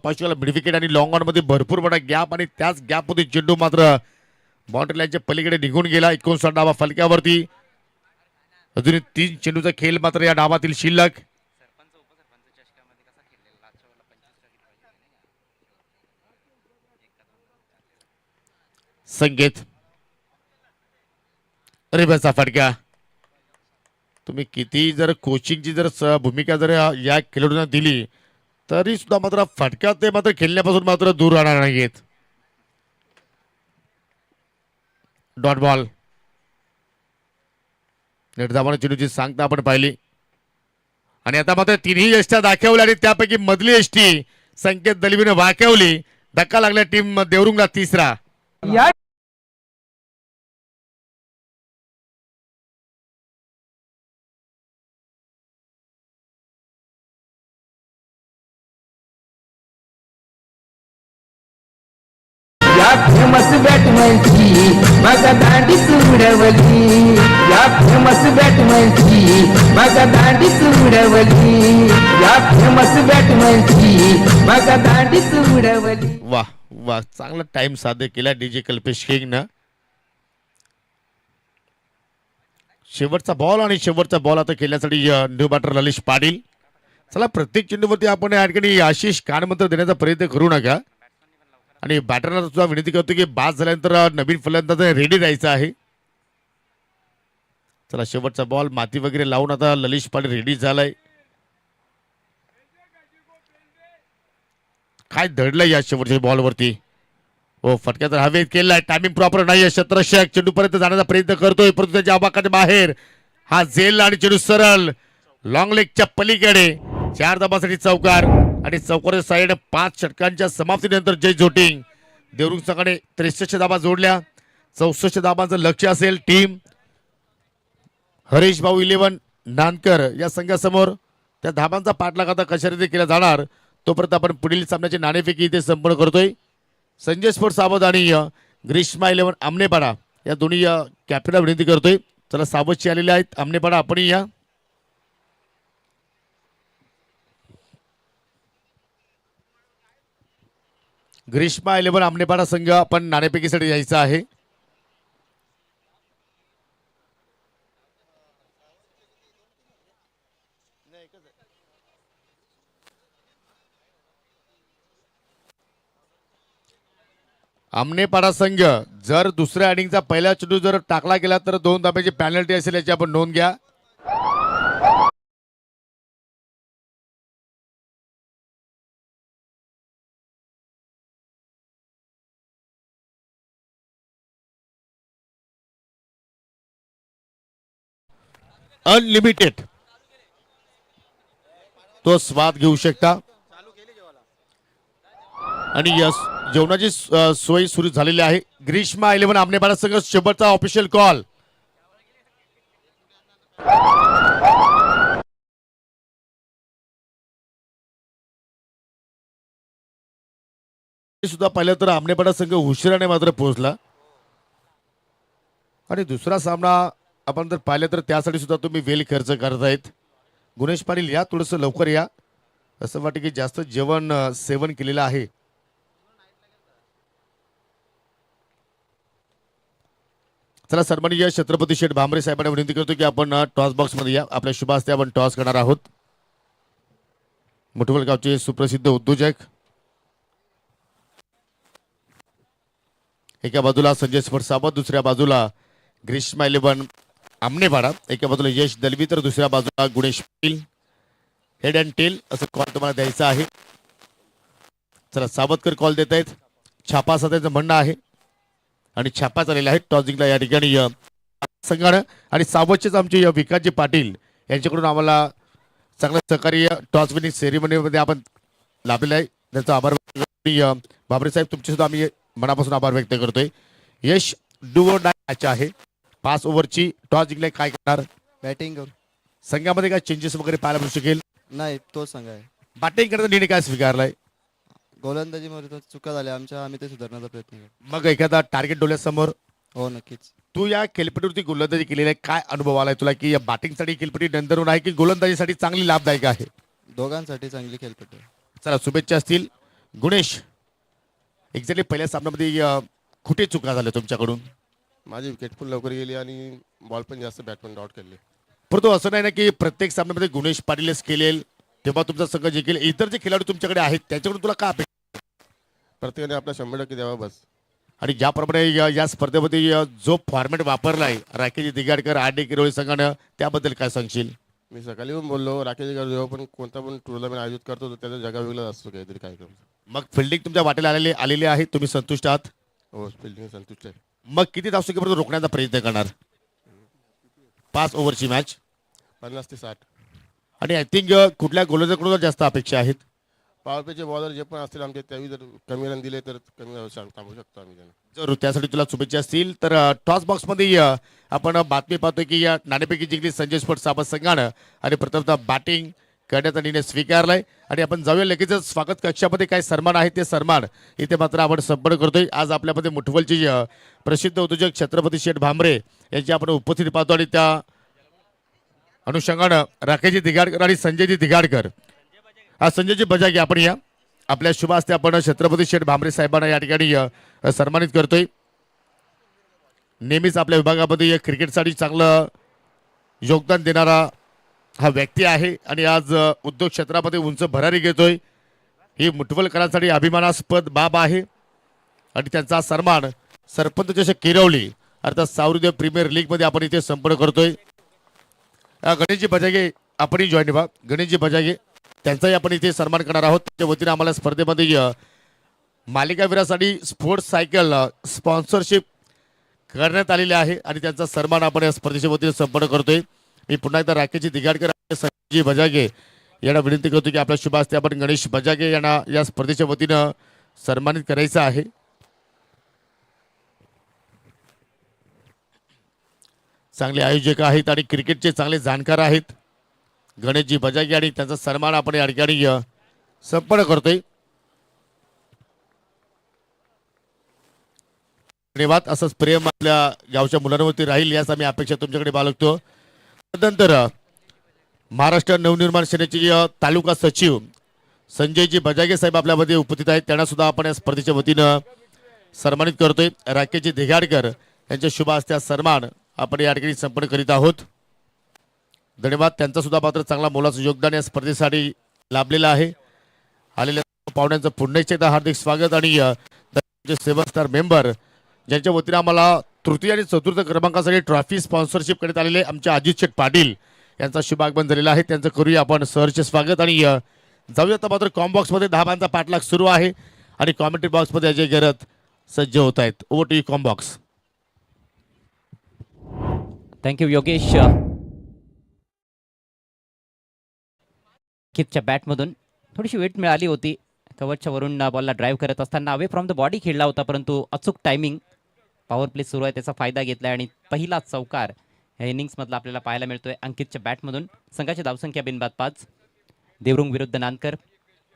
पाचव्याला मिड विकेट आणि लॉंग ऑन मध्ये भरपूर मोठा गॅप आणि त्याच गॅप मध्ये चेंडू मात्र बाउंड्री लाईनच्या पलीकडे निघून गेला. 59 डावा फलक्यावरती. अजून 3 चेंडूचा खेळ मात्र या डावातील शिल्लक. संकेत रिबेचा फटका. तुम्ही किती जर कोचिंगची जर भूमिका जर या खेळाडूंना दिली तरी सुद्धा मात्र फटका ते मात्र खेळण्यापासून मात्र दूर राहणार नाहीत. Dot ball. निर्धावाने चेंडूची सांगता आपण पाहिली आणि आता मात्र तिन्ही यष्ट्या दाखवल्या आणि त्यापैकी मधली यष्टी संकेत दलवीने वाकवली. धक्का लागला टीम देवरुंगला तिसरा. फेमस बॅटमॅनची माझा दांडीच उडवली. या फेमस बॅटमॅनची माझा दांडीच उडवली. या फेमस बॅटमॅनची माझा दांडीच उडवली. वा वा चांगला टाइम साध्य केला डीजे कल्पेश किंगनं. शेवटचा बॉल आणि शेवटचा बॉल आता खेळण्यासाठी न्यू बॅटर ललिश पाटील. चला प्रत्येक चेंडूवरती आपण या ठिकाणी आशिष कानमंत्र देण्याचा प्रयत्न करू नका आणि बॅटरला सुद्धा विनंती करतो की बाद झाल्यानंतर नवीन फलंदाज रेडी राहायचं आहे. चला शेवटचा बॉल माती वगैरे लावून आता ललिश पाटील रेडी झालाय. काय धडलंय या शेवटच्या बॉलवरती. हो फटका तर हवेत केलाय. टायमिंग प्रॉपर नाही. शत्रक्षक चेंडू पर्यंत जाण्याचा प्रयत्न करतोय परंतु त्याच्या आबाकाच्या बाहेर हा झेल आणि चेंडू सरळ लॉंग लेगच्या पलीकडे. 4 धावांसाठी चौकार आणि चौकाराच्या साईड 5 षटकांच्या समाप्तीनंतर जय झोटिंग देवरुंग संघाने 63 धावा जोडल्या. 64 धावांचं लक्ष्य असेल. टीम हरीश भाऊ 11 नानकर या संघासमोर त्या धावांचा पाठलाग आता कशा रीती केला जाणार तोपर्यंत आपण पुढील सामन्याची नाणेफेकी इथे संपन्न करतोय. संजय स्पोर्ट्स सावध आणि ग्रीष्मा 11 आमनेपाडा या दोन्ही कॅप्टनला विनंती करतोय. चला सावधची आलेले आहेत. आमनेपाडा आपणही या. ग्रीष्मा 11 आमनेपाडा संघ आपण नाणेफेकीसाठी यायचा आहे. आमनेपाडा संघ जर दुसऱ्या इनिंगचा पहिला चेंडू जर टाकला गेला तर 2 धाब्याची पॅनल्टी असेल याची आपण नोंद घ्या. अनलिमिटेड तो स्वाद घेऊ शकता आणि यस जेवणाची सोय सुरू झालेली आहे. ग्रीष्मा 11 आमनेपाडा संघ शेवटचा ऑफिशियल कॉल. सुद्धा पाहिलं तर आमनेपाडा संघ उशिराने मात्र पोहोचला आणि दुसरा सामना आपण जर पाहिलं तर त्यासाठी सुद्धा तुम्ही वेळ खर्च करतायत. गुणेश पाटील या थोडंसं लवकर या. असं वाटतं की जास्त जेवण सेवन केलेलं आहे. चला सन्माननीय छत्रपती शेठ भांबरे साहेबांना विनंती करतो की आपण टॉस बॉक्स मध्ये या. आपल्या शुभ हस्ते आपण टॉस करणार आहोत. मुठवल गावचे सुप्रसिद्ध उद्योजक एका बाजूला संजय स्पोर्ट्स सावंत, दुसऱ्या बाजूला ग्रीष्मा इलेव्हन आमनेवाडा, एका बाजूला यश दलवी तर दुसऱ्या बाजूला Gunesh Patil. Head and tail असं कॉल तुम्हाला द्यायचा आहे. चला सावतकर कॉल देत आहेत. छापा असं त्यांचं म्हणणं आहे आणि छापा चाललेला आहे. टॉस जिंकला या ठिकाणी संघानं आणि सावतचेच आमचे विकासजी पाटील यांच्याकडून आम्हाला चांगलं सहकार्य टॉस विनिंग सेरेमनीमध्ये आपण लाभलेलं आहे. त्यांचा आभार व्यक्त करतो. बाबरे साहेब तुमचे सुद्धा आम्ही मनापासून आभार व्यक्त करतोय. यश डू और डाय मॅच आहे. 5 ओव्हरची टॉस जिंकले, काय करणार बॅटिंग करू? संघामध्ये काय चेंजेस वगैरे पाहायला मिळू शकेल? नाही, तो संघ आहे. बॅटिंग करता निर्णय काय स्वीकारलाय? गोलंदाजीमध्ये तर चुका झाल्या आमच्या, आम्ही ते सुधारण्याचा प्रयत्न करू. मग एखादा टार्गेट डोळ्यासमोर हो, नक्कीच. तू या खेळपट्टीवरती गोलंदाजी केलेली आहे, काय अनुभव आलाय तुला की या बॅटिंगसाठी खेळपट्टी नंतरून आहे की गोलंदाजीसाठी चांगली लाभदायक आहे? दोघांसाठी चांगली खेळपट्टी आहे. चला शुभेच्छा असतील. गुणेश, एक्झॅक्टली पहिल्या सामन्यामध्ये कुठे चुका झाल्या तुमच्याकडून? माझी विकेट पण लवकर गेली आणि बॉल पण जास्त बॅटमन डॉट केले. परंतु असं नाही ना की प्रत्येक सामन्यामध्ये गुणेश पाटीलच केलेल तेव्हा तुमचा संघ जिंकेल. इतर जे खेळाडू तुमच्याकडे आहेत त्याच्याकडून तुला काय अपेक्षा? प्रत्येकाने आपला 100% द्यावा बस. आणि ज्याप्रमाणे या स्पर्धेमध्ये जो फॉर्मॅट वापरलाय राकेश दिगाडकर आरडी किरोळी संघानं, त्याबद्दल काय सांगशील? मी सकाळी पण बोललो राकेश जेव्हा पण कोणता पण टुर्नामेंट आयोजित करतो तर त्याचा जगा वेगळा असतो काहीतरी कार्यक्रम. मग फिल्डिंग तुमच्या वाटेला आलेली आहे, तुम्ही संतुष्ट आहात? हो, फिल्डिंग संतुष्ट आहे. मग किती धावसंख्येपर्यंत रोखण्याचा प्रयत्न करणार? 5 ओव्हरची मॅच 50 ते 60. आणि आय थिंक कुठल्या गोलंदाजाकडून जास्त अपेक्षा आहेत? पॉवर प्लेचे बॉलर जे पण असतील आमचे त्यावेळी जर कमी रन दिले तर कमी थांबू शकतो आम्ही त्यांना. जर त्यासाठी तुला शुभेच्छा असतील तर टॉस बॉक्समध्ये आपण बातमी पाहतोय की या नाणेपैकी जिंकली संजय स्पोर्ट्स साबत संघानं आणि प्रथमतः बॅटिंग करण्याचा निर्णय स्वीकारलाय. आणि आपण जाऊया लगेचच स्वागत कक्षामध्ये काय सन्मान आहे ते सन्मान इथे मात्र आपण संपन्न करतोय. आज आपल्यामध्ये मुठवलची प्रसिद्ध उद्योजक छत्रपती शेठ भामरे यांची आपण उपस्थिती पाहतो आणि त्या अनुषंगानं राकेशजी दिगाडकर आणि संजयजी दिगाडकर, संजयजी बजागे, आपण या आपल्या शुभ हस्ते आपण छत्रपती शेठ भामरे साहेबांना या ठिकाणी सन्मानित करतोय. नेहमीच आपल्या विभागामध्ये क्रिकेटसाठी चांगलं योगदान देणारा हा व्यक्ती आहे आणि आज उद्योग क्षेत्रामध्ये उंच भरारी घेतोय. ही मुठवलकरांसाठी अभिमानास्पद बाब आहे आणि त्यांचा सन्मान सरपंच चषक किरवली अर्थात सावरदेव प्रीमियर लीगमध्ये आपण इथे संपन्न करतोय. गणेशजी बजागे आपणही जॉईन व्हा. गणेशजी बजागे त्यांचाही आपण इथे सन्मान करणार आहोत. त्याच्या वतीने आम्हाला स्पर्धेमध्ये मालिकावीरासाठी स्पोर्ट्स सायकल स्पॉन्सरशिप करण्यात आलेली आहे आणि त्यांचा सन्मान आपण या स्पर्धेच्या वतीने संपन्न करतोय. मी पुन्हा एकदा राकेशजी दिगाडकर आणि संजयजी बजागे यांना विनंती करतो की आपल्या शुभ हस्ते आपण गणेश बजागे यांना या स्पर्धेच्या वतीनं सन्मानित करायचं आहे. चांगले आयोजक आहेत आणि क्रिकेटचे चांगले जाणकार आहेत गणेशजी बजागे आणि त्यांचा सन्मान आपण या ठिकाणी संपन्न करतोय. धन्यवाद. असंच प्रेम आपल्या गावच्या मुलांवरती राहील याच आम्ही अपेक्षा तुमच्याकडे बाळगतो. त्यानंतर महाराष्ट्र नवनिर्माण सेनेचे तालुका सचिव संजयजी बजागे साहेब आपल्यामध्ये उपस्थित आहेत. त्यांना सुद्धा आपण या स्पर्धेच्या वतीनं सन्मानित करतोय. राकेशजी दिगाडकर यांच्या शुभ हस्ते सन्मान आपण या ठिकाणी संपन्न करीत आहोत. धन्यवाद. त्यांचा सुद्धा मात्र चांगला मोलाचं योगदान या स्पर्धेसाठी लाभलेलं आहे. आलेल्या पाहुण्यांचं पुन्हा एकदा हार्दिक स्वागत आणि सेवन स्टार मेंबर ज्यांच्या वतीने आम्हाला तृतीय आणि चतुर्थ क्रमांकासाठी ट्रॉफी स्पॉन्सरशिप करण्यात आलेले आमचे अजित शेठ पाटील यांचा शुभ आगमन झालेला आहे. त्यांचं करूया आपण सहर्ष स्वागत आणि जाऊया आता मात्र कॉम बॉक्समध्ये 10 बांचा पाठलाग सुरू आहे आणि कॉमेंट्री बॉक्समध्ये अजय गरत सज्ज होत आहेत. Over to you com box. Thank you Yogesh. किपच्या बॅटमधून थोडीशी वेट मिळाली होती. कव्हरच्या वरून बॉलला ड्राईव्ह करत असताना अवे फ्रॉम द बॉडी खेळला होता, परंतु अचूक टायमिंग. पॉवर प्ले सुरू आहे त्याचा फायदा घेतला आणि पहिला चौकार या इनिंग्समधला आपल्याला पाहायला मिळतोय अंकितच्या बॅटमधून. संघाची धावसंख्या बिनबाद 5. देवरुंग विरुद्ध नानकर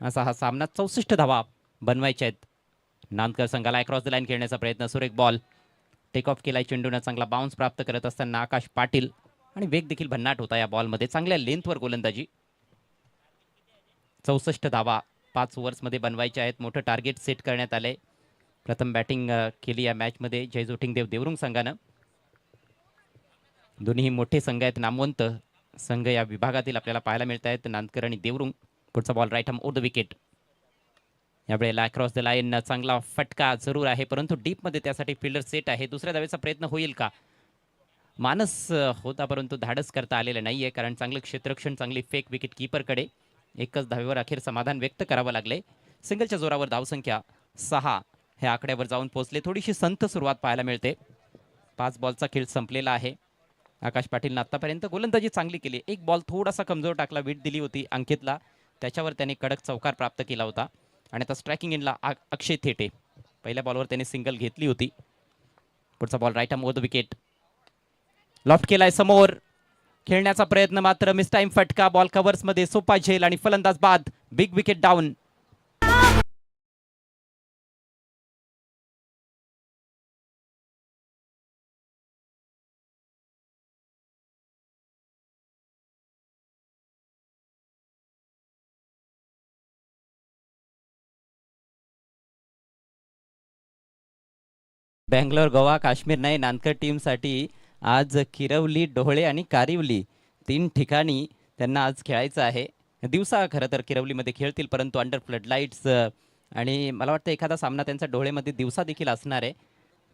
असा हा सामना. 64 धावा बनवायच्या आहेत. नानकर संघाला अक्रॉस द लाईन खेळण्याचा प्रयत्न. सुरेख बॉल टेक ऑफ केलाय चेंडूनं. चांगला बाउन्स प्राप्त करत असताना आकाश पाटील आणि वेग देखील भन्नाट होता या बॉलमध्ये. चांगल्या लेंथवर गोलंदाजी. 64 धावा 5 ओव्हर्समध्ये बनवायच्या आहेत. मोठं टार्गेट सेट करण्यात आलंय. प्रथम बॅटिंग केली या मॅचमध्ये जयजोटिंगदेव देवरुंग संघानं. दोन्ही मोठे संघ आहेत, नामवंत संघ या विभागातील आपल्याला पाहायला मिळत आहेत नांदकर आणि देवरुंग. पुढचा ball right arm over the wicket. यावेळेला अक्रॉस द लाईन चांगला फटका जरूर आहे, परंतु डीपमध्ये त्यासाठी फिल्डर सेट आहे. दुसऱ्या धावेचा प्रयत्न होईल का? मानस होता, परंतु धाडस करता आलेलं नाहीये, कारण चांगलं क्षेत्ररक्षण, चांगली फेक विकेट कीपरकडे. एकच धावेवर अखेर समाधान व्यक्त करावं लागले. सिंगलच्या जोरावर धावसंख्या 6 ह्या आकड्यावर जाऊन पोहोचले. थोडीशी संथ सुरुवात पाहायला मिळते. 5 बॉलचा खेळ संपलेला आहे. आकाश पाटीलनं आतापर्यंत गोलंदाजी चांगली केली. एक बॉल थोडासा कमजोर टाकला, विट दिली होती अंकितला, त्याच्यावर त्याने कडक चौकार प्राप्त केला होता. आणि आता स्ट्रायकिंग इनला अक्षय थेटे. पहिल्या बॉलवर त्याने सिंगल घेतली होती. पुढचा ball right arm over the wicket, loft केलाय समोर. खेळण्याचा प्रयत्न मात्र मिस टाइम फटका. बॉल कव्हर्स मध्ये सोपा झेल आणि फलंदाज बाद. Big wicket down. Bangalore, Goa, Kashmir नाही, नानकर टीमसाठी आज किरवली, डोहळे आणि कारिवली 3 ठिकाणी त्यांना आज खेळायचं आहे. दिवसा खरं तर किरवलीमध्ये खेळतील, परंतु अंडर फ्लडलाईट्स आणि मला वाटतं एखादा सामना त्यांचा डोळेमध्ये दिवसा देखील असणार आहे.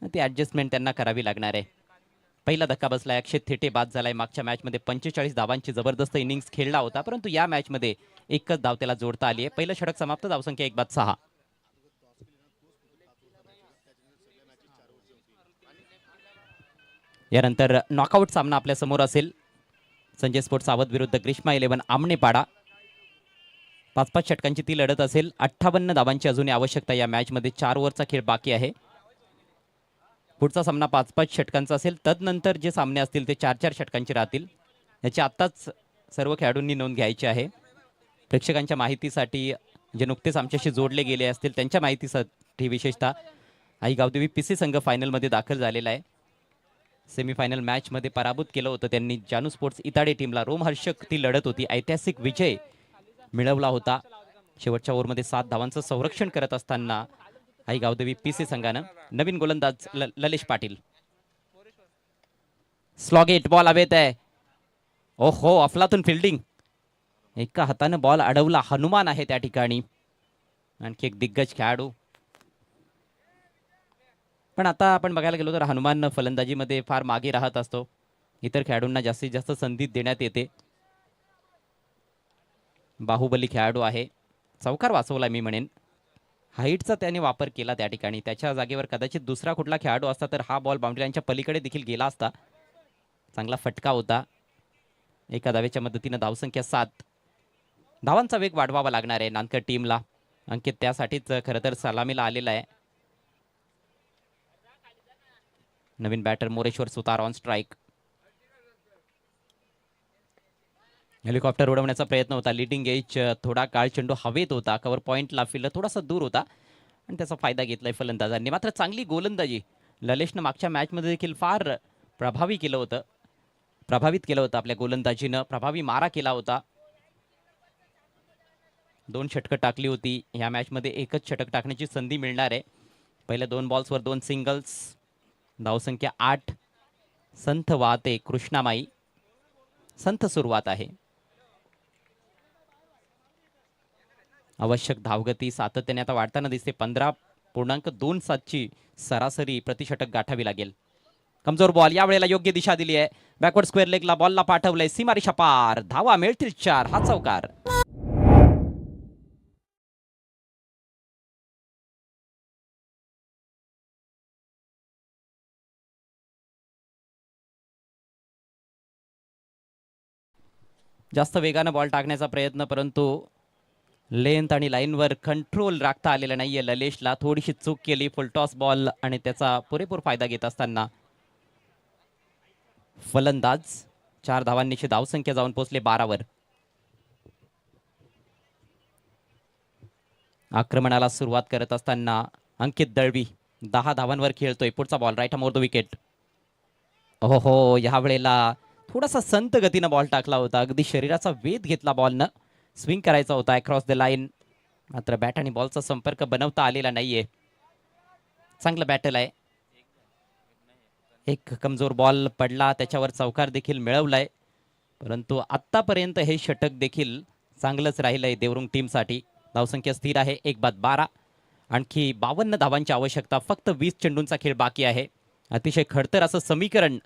ती ॲडजस्टमेंट त्यांना करावी लागणार आहे. पहिला धक्का बसला. अक्षय थेटे बाद झालाय. मागच्या मॅचमध्ये 45 धावांची जबरदस्त इनिंग्स खेळला होता, परंतु या मॅचमध्ये एकच धाव त्याला जोडता आली आहे. पहिलं षटक समाप्त. धावसंख्या 1/6. यानंतर नॉकआउट सामना आपल्या समोर असेल. संजय स्पोर्ट्स सावध विरुद्ध ग्रीष्मा 11 आमनेपाडा. 5-5 षटकांची ती लढत असेल. 58 धावांची अजूनही आवश्यकता या मॅचमध्ये. 4 ओव्हरचा खेळ बाकी आहे. पुढचा सामना 5-5 षटकांचा असेल. तदनंतर जे सामने असतील ते 4-4 षटकांचे राहतील. याची आत्ताच सर्व खेळाडूंनी नोंद घ्यायची आहे. प्रेक्षकांच्या माहितीसाठी जे नुकतेच आमच्याशी जोडले गेले असतील त्यांच्या माहितीसाठी विशेषतः आई गावदेवी पीसी संघ फायनलमध्ये दाखल झालेला आहे. सेमीफायनल मॅचमध्ये पराभूत केलं होतं त्यांनी जानू स्पोर्ट्स इताडे टीमला. रोमहर्षक ती लढत होती. ऐतिहासिक विजय मिळवला होता. शेवटच्या ओव्हरमध्ये 7 धावांचं संरक्षण करत असताना आई गावदेवी पीसी संघानं. नवीन गोलंदाज ललेश पाटील. स्लॉगेट बॉल हवेत आहे. ओहो, अफलातून फिल्डिंग. एका हातानं बॉल अडवला. हनुमान आहे त्या ठिकाणी. आणखी एक दिग्गज खेळाडू. पण आता आपण बघायला गेलो तर हनुमान फलंदाजीमध्ये फार मागे राहत असतो. इतर खेळाडूंना जास्तीत जास्त संधी देण्यात येते. बाहुबली खेळाडू आहे. चौकार वाचवला मी म्हणेन. हाईटचा त्याने वापर केला त्या ठिकाणी. त्याच्या जागेवर कदाचित दुसरा कुठला खेळाडू असता तर हा बॉल बाउंड्रीच्या पलीकडे देखील गेला असता. चांगला फटका होता. एका धावेच्या मदतीनं धावसंख्या 7. धावांचा वेग वाढवावा लागणार आहे नानकर टीमला. अंकित त्यासाठीच खरं तर सलामीला आलेला आहे. नवीन batter Moreshwar Sutar on strike. Helicopter उडवण्याचा प्रयत्न होता. लिडिंग एज थोडा काळ चेंडू हवेत होता. कव्हर पॉईंटला फिल्डर थोडासा दूर होता आणि त्याचा फायदा घेतलाय फलंदाजांनी. मात्र चांगली गोलंदाजी ललेशनं मागच्या मॅचमध्ये देखील फार प्रभावित केलं होतं आपल्या गोलंदाजीनं. प्रभावी मारा केला होता. 2 षटकं टाकली होती. ह्या मॅचमध्ये एकच षटक टाकण्याची संधी मिळणार आहे. पहिल्या 2 बॉल्सवर 2 सिंगल्स. धावसंख्या 8. संथ वाहते कृष्णामाई. संथ सुरुवात आहे. आवश्यक धावगती सातत्याने आता वाढताना दिसते. 15.27ची सरासरी प्रतिषटक गाठावी लागेल. कमजोर बॉल. यावेळेला योग्य दिशा दिली आहे. बॅकवर्ड स्क्वेअर लेगला बॉलला पाठवलंय. सीमारेषा पार. धावा मिळतील 4. हा चौकार. जास्त वेगानं बॉल टाकण्याचा प्रयत्न, परंतु लेंथ आणि लाईनवर कंट्रोल राखता आलेला नाहीये ललेशला. थोडीशी चूक केली. फुलटॉस बॉल आणि त्याचा पुरेपूर फायदा घेत असताना फलंदाज. 4 धावांनीची धावसंख्या जाऊन पोहोचले 12वर. आक्रमणाला सुरुवात करत असताना अंकित दळवी 10 धावांवर खेळतोय. पुढचा ball right arm over the wicket. हो, या वेळेला थोडासा संत गतीनं बॉल टाकला होता. अगदी शरीराचा वेध घेतला बॉलनं. स्विंग करायचा होता अक्रॉस द लाईन. मात्र बॅट आणि बॉलचा संपर्क बनवता आलेला नाहीये. चांगलं बॅटल आहे. एक कमजोर बॉल पडला. त्याच्यावर चौकार देखील मिळवलाय. परंतु आत्तापर्यंत हे षटक देखील चांगलंच राहिलंय देवरुंग टीमसाठी. धावसंख्या स्थिर आहे 1/12. आणखी 52 धावांची आवश्यकता. फक्त 20 चेंडूंचा खेळ बाकी आहे. अतिशय खडतर असं समीकरण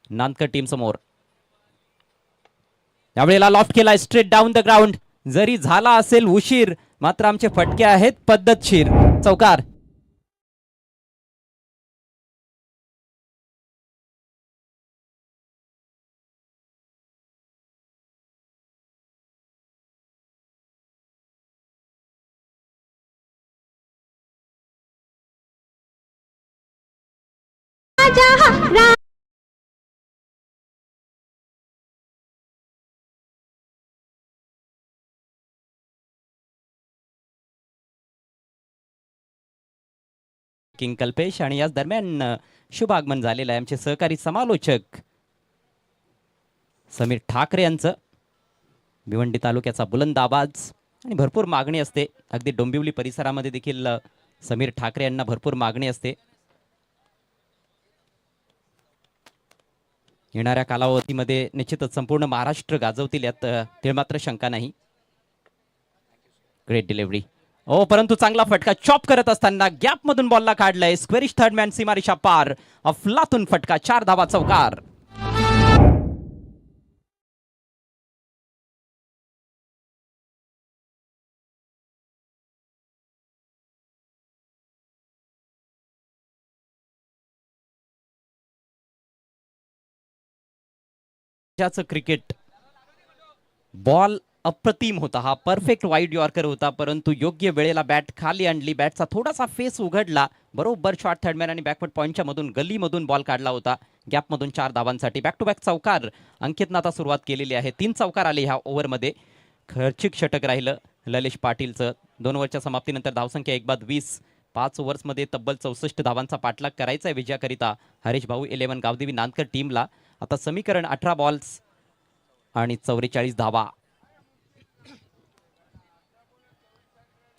नांदकर टीम समोर. त्यावेळेला लॉफ्ट केलाय स्ट्रेट डाऊन द ग्राउंड. जरी झाला असेल उशीर, मात्र आमचे फटके आहेत पद्धतशीर. चौकार. किंग कल्पेश आणि याच दरम्यान शुभ आगमन झालेलं आहे आमचे सहकारी समालोचक समीर ठाकरे यांचं. भिवंडी तालुक्याचा बुलंद आवाज आणि भरपूर मागणी असते. अगदी डोंबिवली परिसरामध्ये देखील समीर ठाकरे यांना भरपूर मागणी असते. येणाऱ्या कालावधीमध्ये निश्चितच संपूर्ण महाराष्ट्र गाजवतील यात मात्र शंका नाही. Great delivery. ओ परंतु चांगला फटका चॉप करत असताना गॅप मधून बॉलला काढलाय. स्क्वेरिश थर्ड मॅन सीमारेषा पार. अफलातून फटका. 4 धावा. चौकार. क्रिकेट बॉल अप्रतिम होता. हा परफेक्ट वाईड यॉर्कर होता, परंतु योग्य वेळेला बॅट खाली आणली. बॅटचा थोडासा फेस उघडला. बरोबर शॉट थर्डमॅन आणि बॅकवर्ड पॉईंटच्या मधून गलीमधून बॉल काढला होता. गॅपमधून 4 धावांसाठी. बॅक टू बॅक चौकार अंकितनं आता सुरुवात केलेली आहे. 3 चौकार आले ह्या ओव्हरमध्ये. खर्चिक षटक राहिलं ललेश पाटीलचं. 2 ओव्हरच्या समाप्तीनंतर धावसंख्या 1/20. 5 ओव्हर्समध्ये तब्बल 64 धावांचा पाठलाग करायचा आहे विजयाकरिता हरीश भाऊ 11 गावदेवी नांदकर टीमला. आता समीकरण 18 बॉल्स आणि 44 धावा.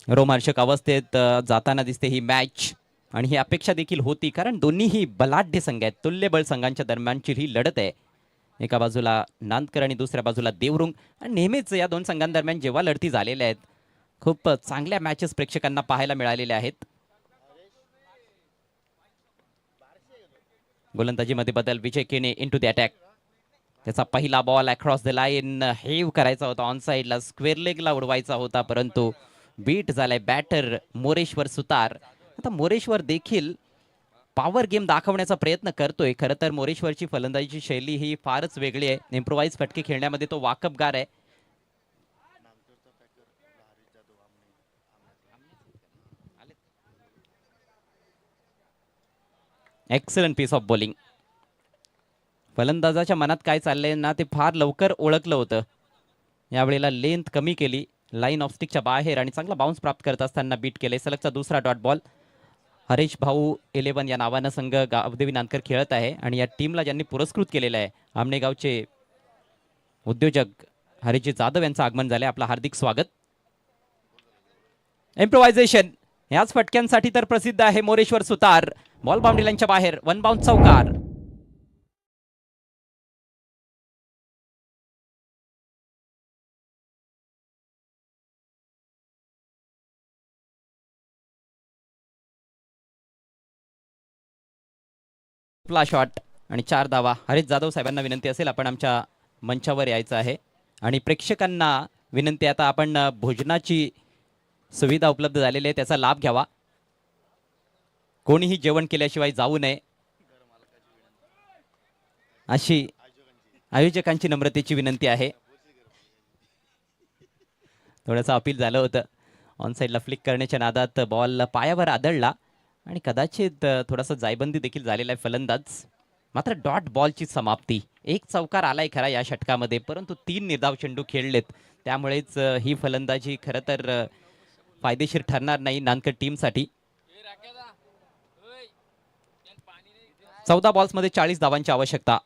रोमांचक अवस्थेत जाताना दिसते ही मॅच आणि ही अपेक्षा देखील होती, कारण दोन्हीही बलाढ्य संघ आहेत. तुल्यबळ संघांच्या दरम्यानची ही लढत आहे. एका बाजूला नांदकर आणि दुसऱ्या बाजूला देवरुंग. आणि नेहमीच या 2 संघांदरम्यान जेव्हा लढती झालेल्या आहेत, खूप चांगल्या मॅचेस प्रेक्षकांना पाहायला मिळालेल्या आहेत. गोलंदाजीमध्ये बदल. विजय केने इनटू द अटॅक. त्याचा पहिला बॉल अक्रॉस द लाईन. हेव करायचा होता ऑन साइडला. स्क्वेअर लेगला उडवायचा होता, परंतु बीट झालाय बॅटर मोरेश्वर सुतार. आता मोरेश्वर देखील पॉवर गेम दाखवण्याचा प्रयत्न करतोय. खरं तर मोरेश्वरची फलंदाजीची शैली ही फारच वेगळी आहे. इम्प्रोवाइज फटके खेळण्यामध्ये तो वाकबगार आहे. Excellent piece of bowling. फलंदाजाच्या मनात काय चाललंय ना, ते फार लवकर ओळखलं होतं. यावेळेला लेंथ कमी केली लाईन ऑफ स्टिकच्या बाहेर आणि चांगला बाउन्स प्राप्त करत असताना बीट केले. सलगचा दुसरा डॉट बॉल. हरीश भाऊ 11 या नावानं संघ गावदेवी नांदकर खेळत आहे आणि या टीमला ज्यांनी पुरस्कृत केलेलं आहे आमनेगावचे उद्योजक हरीजी जाधव यांचं आगमन झालंय. आपलं हार्दिक स्वागत. इम्प्रोव्हायझेशन याच फटक्यांसाठी तर प्रसिद्ध आहे मोरेश्वर सुतार. बॉल बाउंड्री लाईनच्या बाहेर. 1 बाउंस चौकार. शॉट आणि 4 धावा. हरीश जाधव साहेबांना विनंती असेल आपण आमच्या मंचावर यायचं आहे आणि प्रेक्षकांना विनंती आता आपण भोजनाची सुविधा उपलब्ध झालेली आहे, त्याचा लाभ घ्यावा. कोणीही जेवण केल्याशिवाय जाऊ नये अशी आयोजकांची नम्रतेची विनंती आहे. थोडंसं अपील झालं होतं. ऑन साईडला फ्लिक करण्याच्या नादात बॉल पायावर आदळला आणि कदाचित थोडासा जायबंदी देखील झालेला आहे फलंदाज. मात्र डॉट बॉलची समाप्ती. 1 चौकार आलाय खरा या षटकामध्ये, परंतु 3 निर्धाव चेंडू खेळलेत. त्यामुळेच ही फलंदाजी खरं तर फायदेशीर ठरणार नाही नांदकर टीमसाठी. 14 बॉल्समध्ये 40 धावांची आवश्यकता.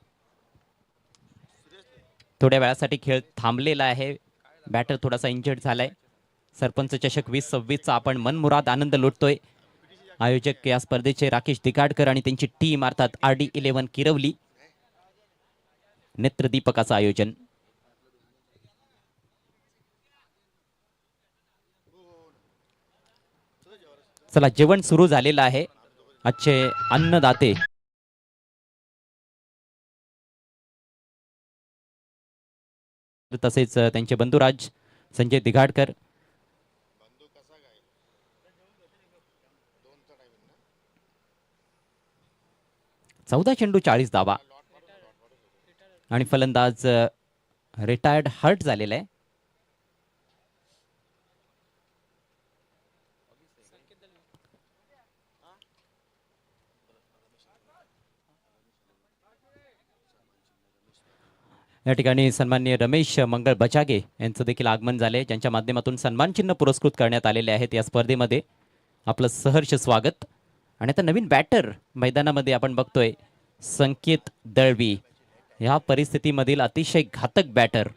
थोड्या वेळासाठी खेळ थांबलेला आहे. बॅटर थोडासा इंजर्ड झालाय. सरपंच चषक 2026चा आपण मनमुराद आनंद लुटतोय. आयोजक या स्पर्धेचे राकेश दिगाडकर आणि त्यांची टीम अर्थात RD11 किरवली. नेत्रदीपकाचं आयोजन. चला जेवण सुरू झालेलं आहे. आजचे अन्नदाते तसेच त्यांचे बंधुराज संजय दिघाडकर. चौदा चेंडू 40 धावा आणि फलंदाज रिटायर्ड हर्ट झालेला आहे. या ठिकाणी सन्माननीय रमेश मंगळ बचागे यांचं देखील आगमन झाले, ज्यांच्या माध्यमातून सन्मान चिन्ह पुरस्कृत करण्यात आलेले आहेत. या स्पर्धेमध्ये आपलं सहर्ष स्वागत. आणि आता नवीन बॅटर मैदानामध्ये आपण बघतोय संकेत दळवी. ह्या परिस्थितीमधील अतिशय घातक बॅटर.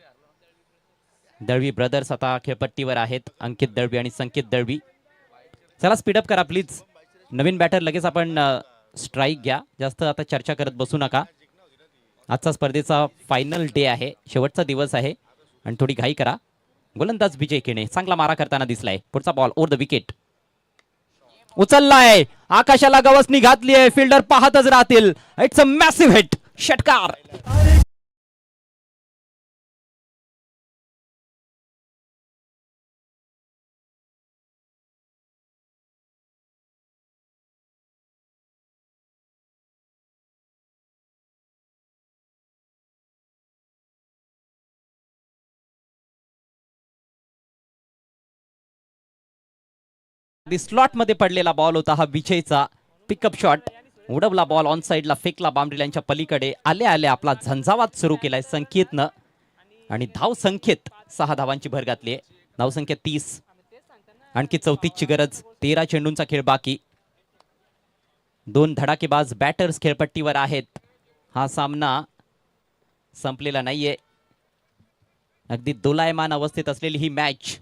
दळवी ब्रदर्स आता खेळपट्टीवर आहेत, अंकित दळवी आणि संकेत दळवी. चला स्पीडअप करा प्लीज. नवीन बॅटर लगेच आपण स्ट्राईक घ्या, जास्त आता चर्चा करत बसू नका. आजचा स्पर्धेचा फायनल डे आहे, शेवटचा दिवस आहे आणि थोडी घाई करा. गोलंदाज विजय केणे चांगला मारा करताना दिसलाय. पुढचा बॉल ओव्हर द विकेट उचललाय, आकाशाला गवसणी घातली आहे. फिल्डर पाहतच राहतील. इट्स अ मॅसिव्ह हिट, षटकार. स्लॉट मध्ये पडलेला बॉल होता हा विजयचा. पिकअप शॉट, उडवला बॉल ऑन साइडला, फेकला बाउंड्री लाईनच्या पलीकडे. आले आले आपला झंझावात सुरू केलाय संकेतनं आणि धाव संख्येत 6 धावांची भर घातली आहे. धाव संख्या 30, आणखी 34 ची गरज. 13 चेंडूंचा खेळ बाकी. 2 धडाकेबाज बॅटर्स खेळपट्टीवर आहेत. हा सामना संपलेला नाहीये. अगदी दोलायमान अवस्थेत असलेली ही मॅच.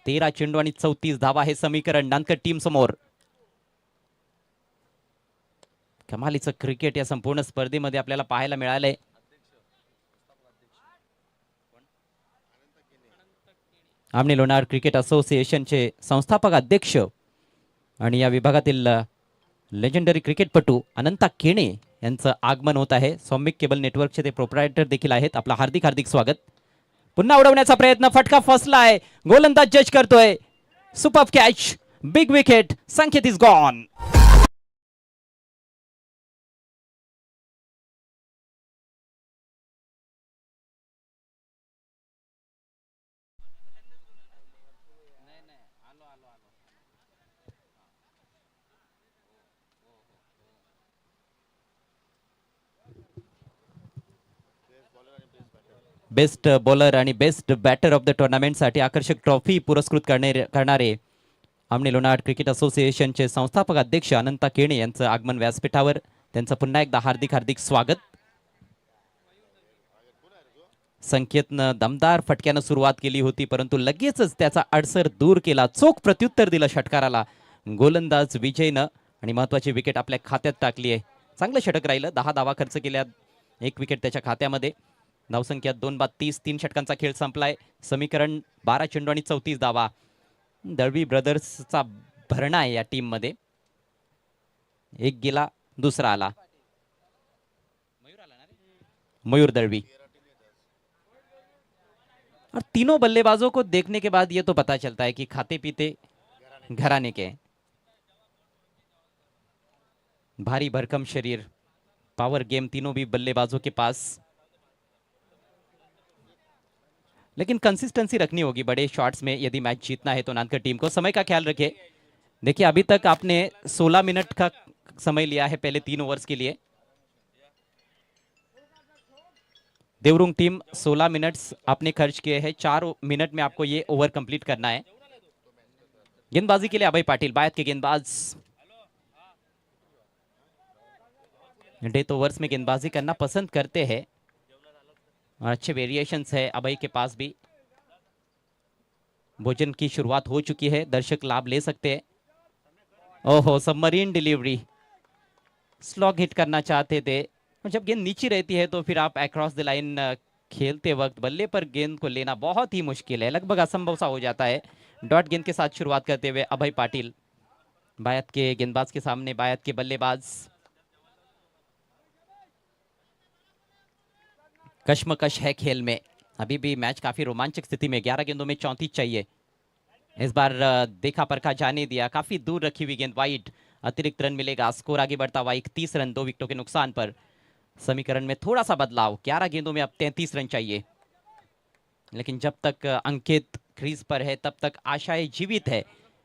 13 चेंडू आणि 34 धावा हे समीकरण नानकर टीम समोर. कमालीचं क्रिकेट या संपूर्ण स्पर्धेमध्ये आपल्याला पाहायला मिळालंय. आमने लोणार क्रिकेट असोसिएशनचे संस्थापक अध्यक्ष आणि या विभागातील लेजेंडरी क्रिकेटपटू अनंता केणे यांचं आगमन होत आहे. सौमिक केबल नेटवर्कचे ते प्रोप्रायटर देखील आहेत. आपलं हार्दिक हार्दिक स्वागत. पुन्हा उडवण्याचा प्रयत्न, फटका फसलाय. गोलंदाज जज करतोय. Super catch, big wicket. Sanket is gone. Best bowler आणि बेस्ट बॅटर ऑफ द टुर्नामेंटसाठी आकर्षक ट्रॉफी पुरस्कृत करणारे आमने लोणार क्रिकेट असोसिएशनचे संस्थापक अध्यक्ष अनंता केणे यांचं आगमन व्यासपीठावर. त्यांचं पुन्हा एकदा हार्दिक हार्दिक स्वागत. संकेतनं दमदार फटक्यानं सुरुवात केली होती, परंतु लगेचच त्याचा अडसर दूर केला. चोख प्रत्युत्तर दिलं षटकाराला गोलंदाज विजयनं आणि महत्वाची विकेट आपल्या खात्यात टाकली आहे. चांगलं षटक राहिलं. 10 धावा खर्च केल्या, 1 विकेट त्याच्या खात्यामध्ये. धावसंख्या 2/30. 3 षटकांचा खेळ संपलाय. समीकरण 12 चेंडू आणि 34 धावा. दळवी ब्रदर्सचा भरणा आहे या टीम मध्ये. एक गेला, दुसरा आला. मयूर दळवी. और तीनों बल्लेबाजों को देखने के बाद ये तो पता चलता है कि खाते पीते घराने के हैं. भारी भरकम शरीर, पावर गेम तीनों भी बल्लेबाजों के पास. लेकिन कंसिस्टेंसी रखनी होगी बड़े शॉट्स में यदि मैच जीतना है तो नानकर टीम को. समय का ख्याल रखिए. देखिए अभी तक आपने 16 मिनट का समय लिया है पहले 3 ओवर्स के लिए. देवरुंग टीम 16 मिनट्स आपने खर्च किए हैं. 4 मिनट में आपको ये ओवर कंप्लीट करना है. गेंदबाजी के लिए अभय पाटिल, बायत के गेंदबाज. डेथ ओवर्स में गेंदबाजी करना पसंद करते हैं और अच्छे वेरिएशंस है अभय के पास भी. भोजन की शुरुआत हो चुकी है, दर्शक लाभ ले सकते हैं. ओहो, सबमरीन डिलीवरी. स्लॉग हिट करना चाहते थे. जब गेंद नीचे रहती है तो फिर आप अक्रॉस द लाइन खेलते वक्त बल्ले पर गेंद को लेना बहुत ही मुश्किल है, लगभग असंभव सा हो जाता है. डॉट गेंद के साथ शुरुआत करते हुए अभय पाटिल. बायत के गेंदबाज के सामने बायत के बल्लेबाज। कश्मकश है खेल में, अभी भी मैच काफी रोमांचक स्थिति में। 11 गेंदों में 34 चाहिए। इस बार देखा परखा जाने दिया, काफी दूर रखी हुई गेंद वाइड, अतिरिक्त रन मिलेगा। स्कोर आगे बढ़ता हुआ 31 रन 2 विकेटों के नुकसान पर। समीकरण में थोड़ा सा बदलाव, 11 गेंदों में अब 33 रन चाहिए, लेकिन जब तक अंकित क्रीज पर है तब तक आशाएं जीवित है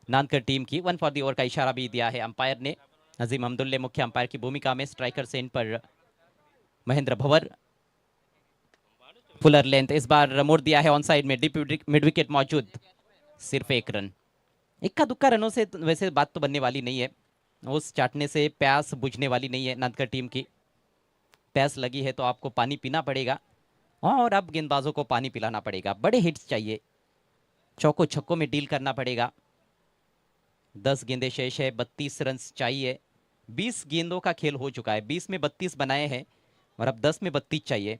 नानकर टीम की। 1 फॉर दी ओवर का इशारा भी दिया है अंपायर ने। अजीम अहमदुल्ले मुख्य अंपायर की भूमिका में, स्ट्राइकर से इन पर महेंद्र भंवर। फुलर लेंथ इस बार मोड़ दिया है ऑन साइड में, डीप मिड विकेट मौजूद, सिर्फ 1 रन। इक्का दुक्का रनों से वैसे बात तो बनने वाली नहीं है, उस चाटने से प्यास बुझने वाली नहीं है नानकर टीम की। प्यास लगी है तो आपको पानी पीना पड़ेगा, और अब गेंदबाजों को पानी पिलाना पड़ेगा। बड़े हिट्स चाहिए, चौको छक्कों में डील करना पड़ेगा। 10 गेंदें शेष है, 32 रन चाहिए। 20 गेंदों का खेल हो चुका है, 20 में 32 बनाए हैं और अब 10 में 32 चाहिए।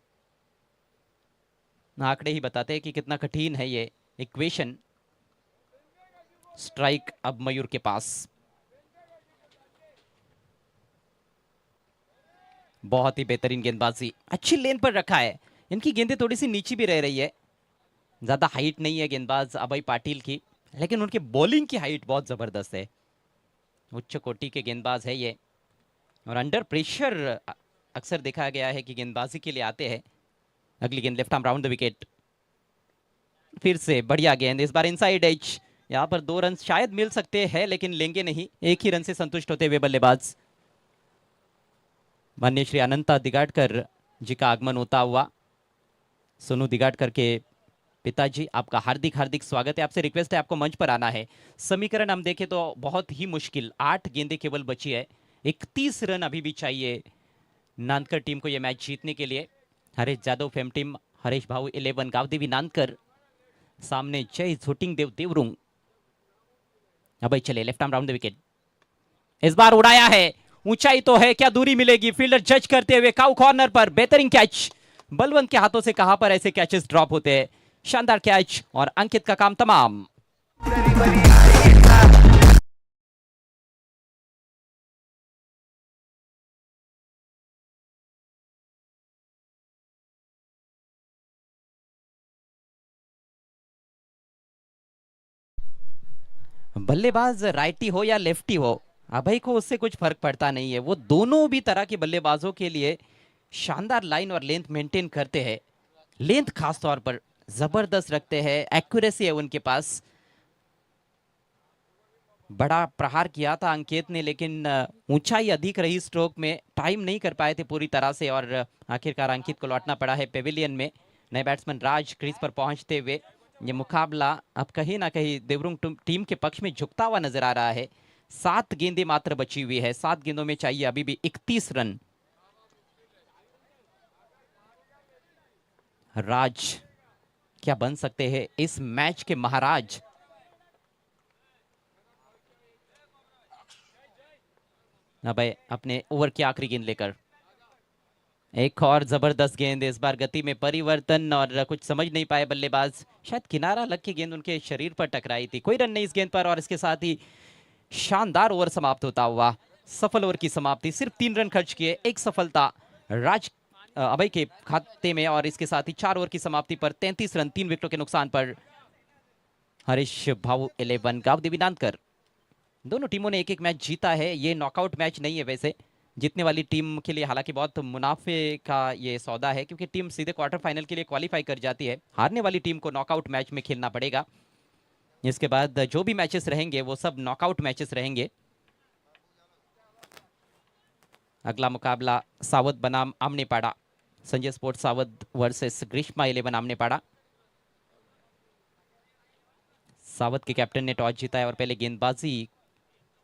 आंकड़े ही बताते हैं कि कितना कठिन है ये इक्वेशन। स्ट्राइक अब मयूर के पास। बहुत ही बेहतरीन गेंदबाजी, अच्छी लेन पर रखा है। इनकी गेंदें थोड़ी सी नीची भी रह रही है, ज्यादा हाइट नहीं है गेंदबाज अभय पाटिल की, लेकिन उनकी बॉलिंग की हाइट बहुत जबरदस्त है। उच्च कोटि के गेंदबाज है ये, और अंडर प्रेशर अक्सर देखा गया है कि गेंदबाजी के लिए आते हैं। अगली गेंद left arm round the wicket, फिर से बढ़िया गेंद, इस बार इनसाइड एज। यहाँ पर 2 रन शायद मिल सकते हैं, लेकिन लेंगे नहीं। 1 ही रन से संतुष्ट होते हुए बल्लेबाज। माननीय श्री अनंता दिगाड़कर जी का आगमन होता हुआ। सोनू दिगाड़कर के पिताजी, आपका हार्दिक हार्दिक स्वागत है। आपसे रिक्वेस्ट है, आपको मंच पर आना है। समीकरण हम देखें तो बहुत ही मुश्किल, 8 गेंदें केवल बची है। 31 रन अभी भी चाहिए नानकर टीम को यह मैच जीतने के लिए। हरीश जादव फेम टीम, हरीश भाऊ 11, गावदेवी नानकर, सामने जय झोटिंग देव देवरुंग। अब चले left arm round the wicket, इस बार उड़ाया है। ऊंचाई तो है, क्या दूरी मिलेगी? फील्डर जज करते हुए काउ कॉर्नर पर, बेहतरीन कैच। बलवंत के हाथों से कहां पर ऐसे कैचेस ड्रॉप होते हैं। शानदार कैच, और अंकित का काम तमाम। बल्लेबाज राइटी हो या लेफ्टी हो, अभय को उससे कुछ फर्क पड़ता नहीं है। वो दोनों भी तरह के बल्लेबाजों के लिए शानदार लाइन और लेंथ मेंटेन करते हैं। लेंथ खास तौर पर जबरदस्त रखते हैं, एक्यूरेसी है उनके पास। बड़ा प्रहार किया था अंकित ने, लेकिन ऊंचाई अधिक रही स्ट्रोक में, टाइम नहीं कर पाए थे पूरी तरह से, और आखिरकार अंकित को लौटना पड़ा है पेविलियन में। नए बैट्समैन राज क्रीज पर पहुंचते हुए ये मुकाबला अब कहीं ना कहीं देवरुंग टीम के पक्ष में झुकता हुआ नजर आ रहा है। 7 गेंदें मात्र बची हुई है, 7 गेंदों में चाहिए अभी भी 31 रन। राज क्या बन सकते हैं इस मैच के महाराज? अबे अपने ओवर की आखिरी गेंद लेकर, एक और जबरदस्त गेंद, इस बार गति में परिवर्तन, और कुछ समझ नहीं पाए बल्लेबाज। शायद किनारा लग के गेंद उनके शरीर पर टकराई थी। कोई रन नहीं इस गेंद पर, और इसके साथ ही शानदार ओवर समाप्त होता हुआ। सफल ओवर की समाप्ति, सिर्फ 3 रन खर्च किए, 1 सफलता राज अभय के खाते में, और इसके साथ ही 4 ओवर की समाप्ति पर 33 रन 3 विकेटों के नुकसान पर। हरीश भाऊ 11, गावदेवी नानकर। दोनों टीमों ने 1-1 मैच जीता है। ये नॉकआउट मैच नहीं है वैसे, जीतने वाली टीम के लिए हालांकि बहुत मुनाफे का ये सौदा है, क्योंकि टीम सीधे क्वार्टर फाइनल के लिए क्वालिफाई कर जाती है। हारने वाली टीम को नॉकआउट मैच में खेलना पड़ेगा। इसके बाद जो भी मैचेस रहेंगे वो सब नॉकआउट मैचेस रहेंगे। अगला मुकाबला सावध बनाम आमनेपाड़ा, संजय स्पोर्ट्स सावध वर्सेस ग्रीष्मा 11 आमनेपाड़ा। सावध के कैप्टन ने टॉस जीता है और पहले गेंदबाजी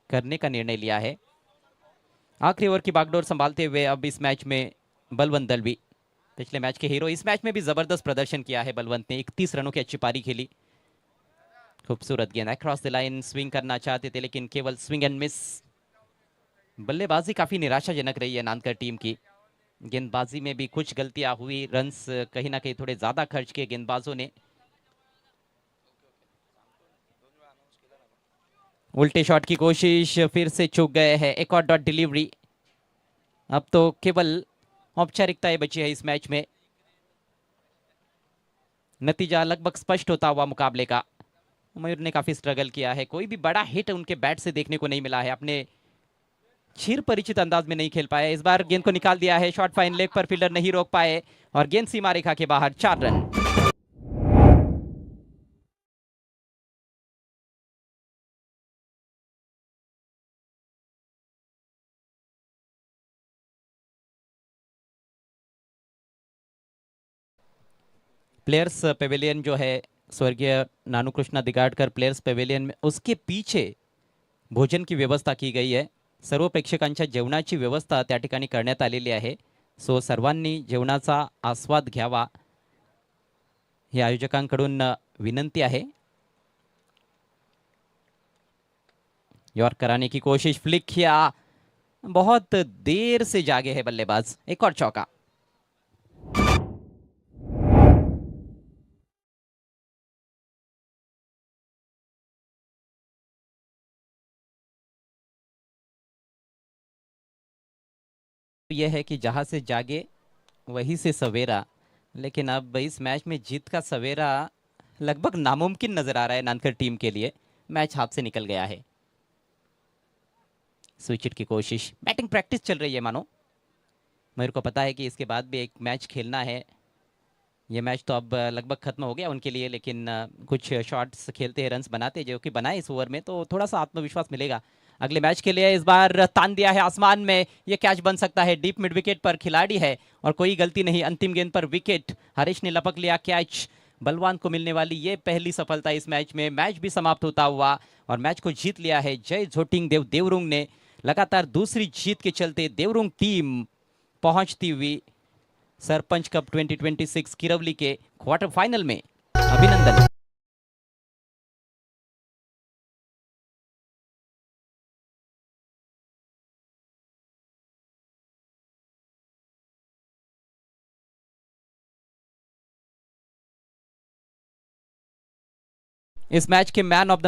करने का निर्णय लिया है। आखिरी ओवर की बागडोर संभालते हुए अब इस मैच में बलवंत दलवी, पिछले मैच के हीरो, इस मैच में भी जबरदस्त प्रदर्शन किया है बलवंत ने। 31 रनों की अच्छी पारी खेली। खूबसूरत गेंद, अक्रॉस द लाइन स्विंग करना चाहते थे, लेकिन केवल स्विंग एंड मिस। बल्लेबाजी काफी निराशाजनक रही है नानकर टीम की। गेंदबाजी में भी कुछ गलतियां हुई, रन्स कहीं ना कहीं थोड़े ज्यादा खर्च किए गेंदबाजों ने। उल्टे शॉट की कोशिश, फिर से चूक गए हैं। एक और डॉट डिलीवरी। अब तो केवल औपचारिकताएं बची है इस मैच में। नतीजा लगभग स्पष्ट होता हुआ मुकाबले का। मयूर ने काफी स्ट्रगल किया है, कोई भी बड़ा हिट उनके बैट से देखने को नहीं मिला है। अपने चिर परिचित अंदाज में नहीं खेल पाए। इस बार गेंद को निकाल दिया है, शॉट फाइन लेग पर, फील्डर नहीं रोक पाए और गेंद सीमा रेखा के बाहर। 4 रन। प्लेयर्स पेवेलियन जो है स्वर्गीय नानू कृष्णा दिगाडकर प्लेयर्स पेवेलियन में, उसके पीछे भोजन की व्यवस्था की गई आहे. सर्व प्रेक्षकांच्या जेवणाची व्यवस्था त्या ठिकाणी करण्यात आलेली आहे. सो सर्वांनी जेवणाचा आस्वाद घ्यावा ही आयोजकांकडून विनंती आहे. यॉर्क कराने की कोशिश, फ्लिक किया, बहुत देर से जागे है बल्लेबाज. एक और चौका. यह है कि जहां से जागे वहीं से सवेरा, लेकिन अब इस मैच में जीत का सवेरा लगभग नामुमकिन नजर आ रहा है नानकर टीम के लिए. मैच हाथ से निकल गया है. स्विच हिट की कोशिश, बैटिंग प्रैक्टिस चल रही है मानो. मेरे को पता है कि इसके बाद भी एक मैच खेलना है. ये मैच तो अब लगभग खत्म हो गया उनके लिए, लेकिन कुछ शॉट्स खेलते हैं, रन्स बनाते हैं, जो कि बनाए इस ओवर में, तो थोड़ा सा आत्मविश्वास मिलेगा अगले मैच के लिए. इस बार तान दिया है आसमान में, ये कैच बन सकता है. डीप मिड विकेट पर खिलाड़ी है और कोई गलती नहीं. अंतिम गेंद पर विकेट, हरीश ने लपक लिया कैच. बलवान को मिलने वाली ये पहली सफलता इस मैच में. मैच भी समाप्त होता हुआ और मैच को जीत लिया है जय झोटिंग देव देवरुंग ने. लगातार दूसरी जीत के चलते देवरुंग टीम पहुंचती हुई सरपंच कप 2026 किरवली के क्वार्टर फाइनल में. अभिनंदन. इस मैच के मैन ऑफ द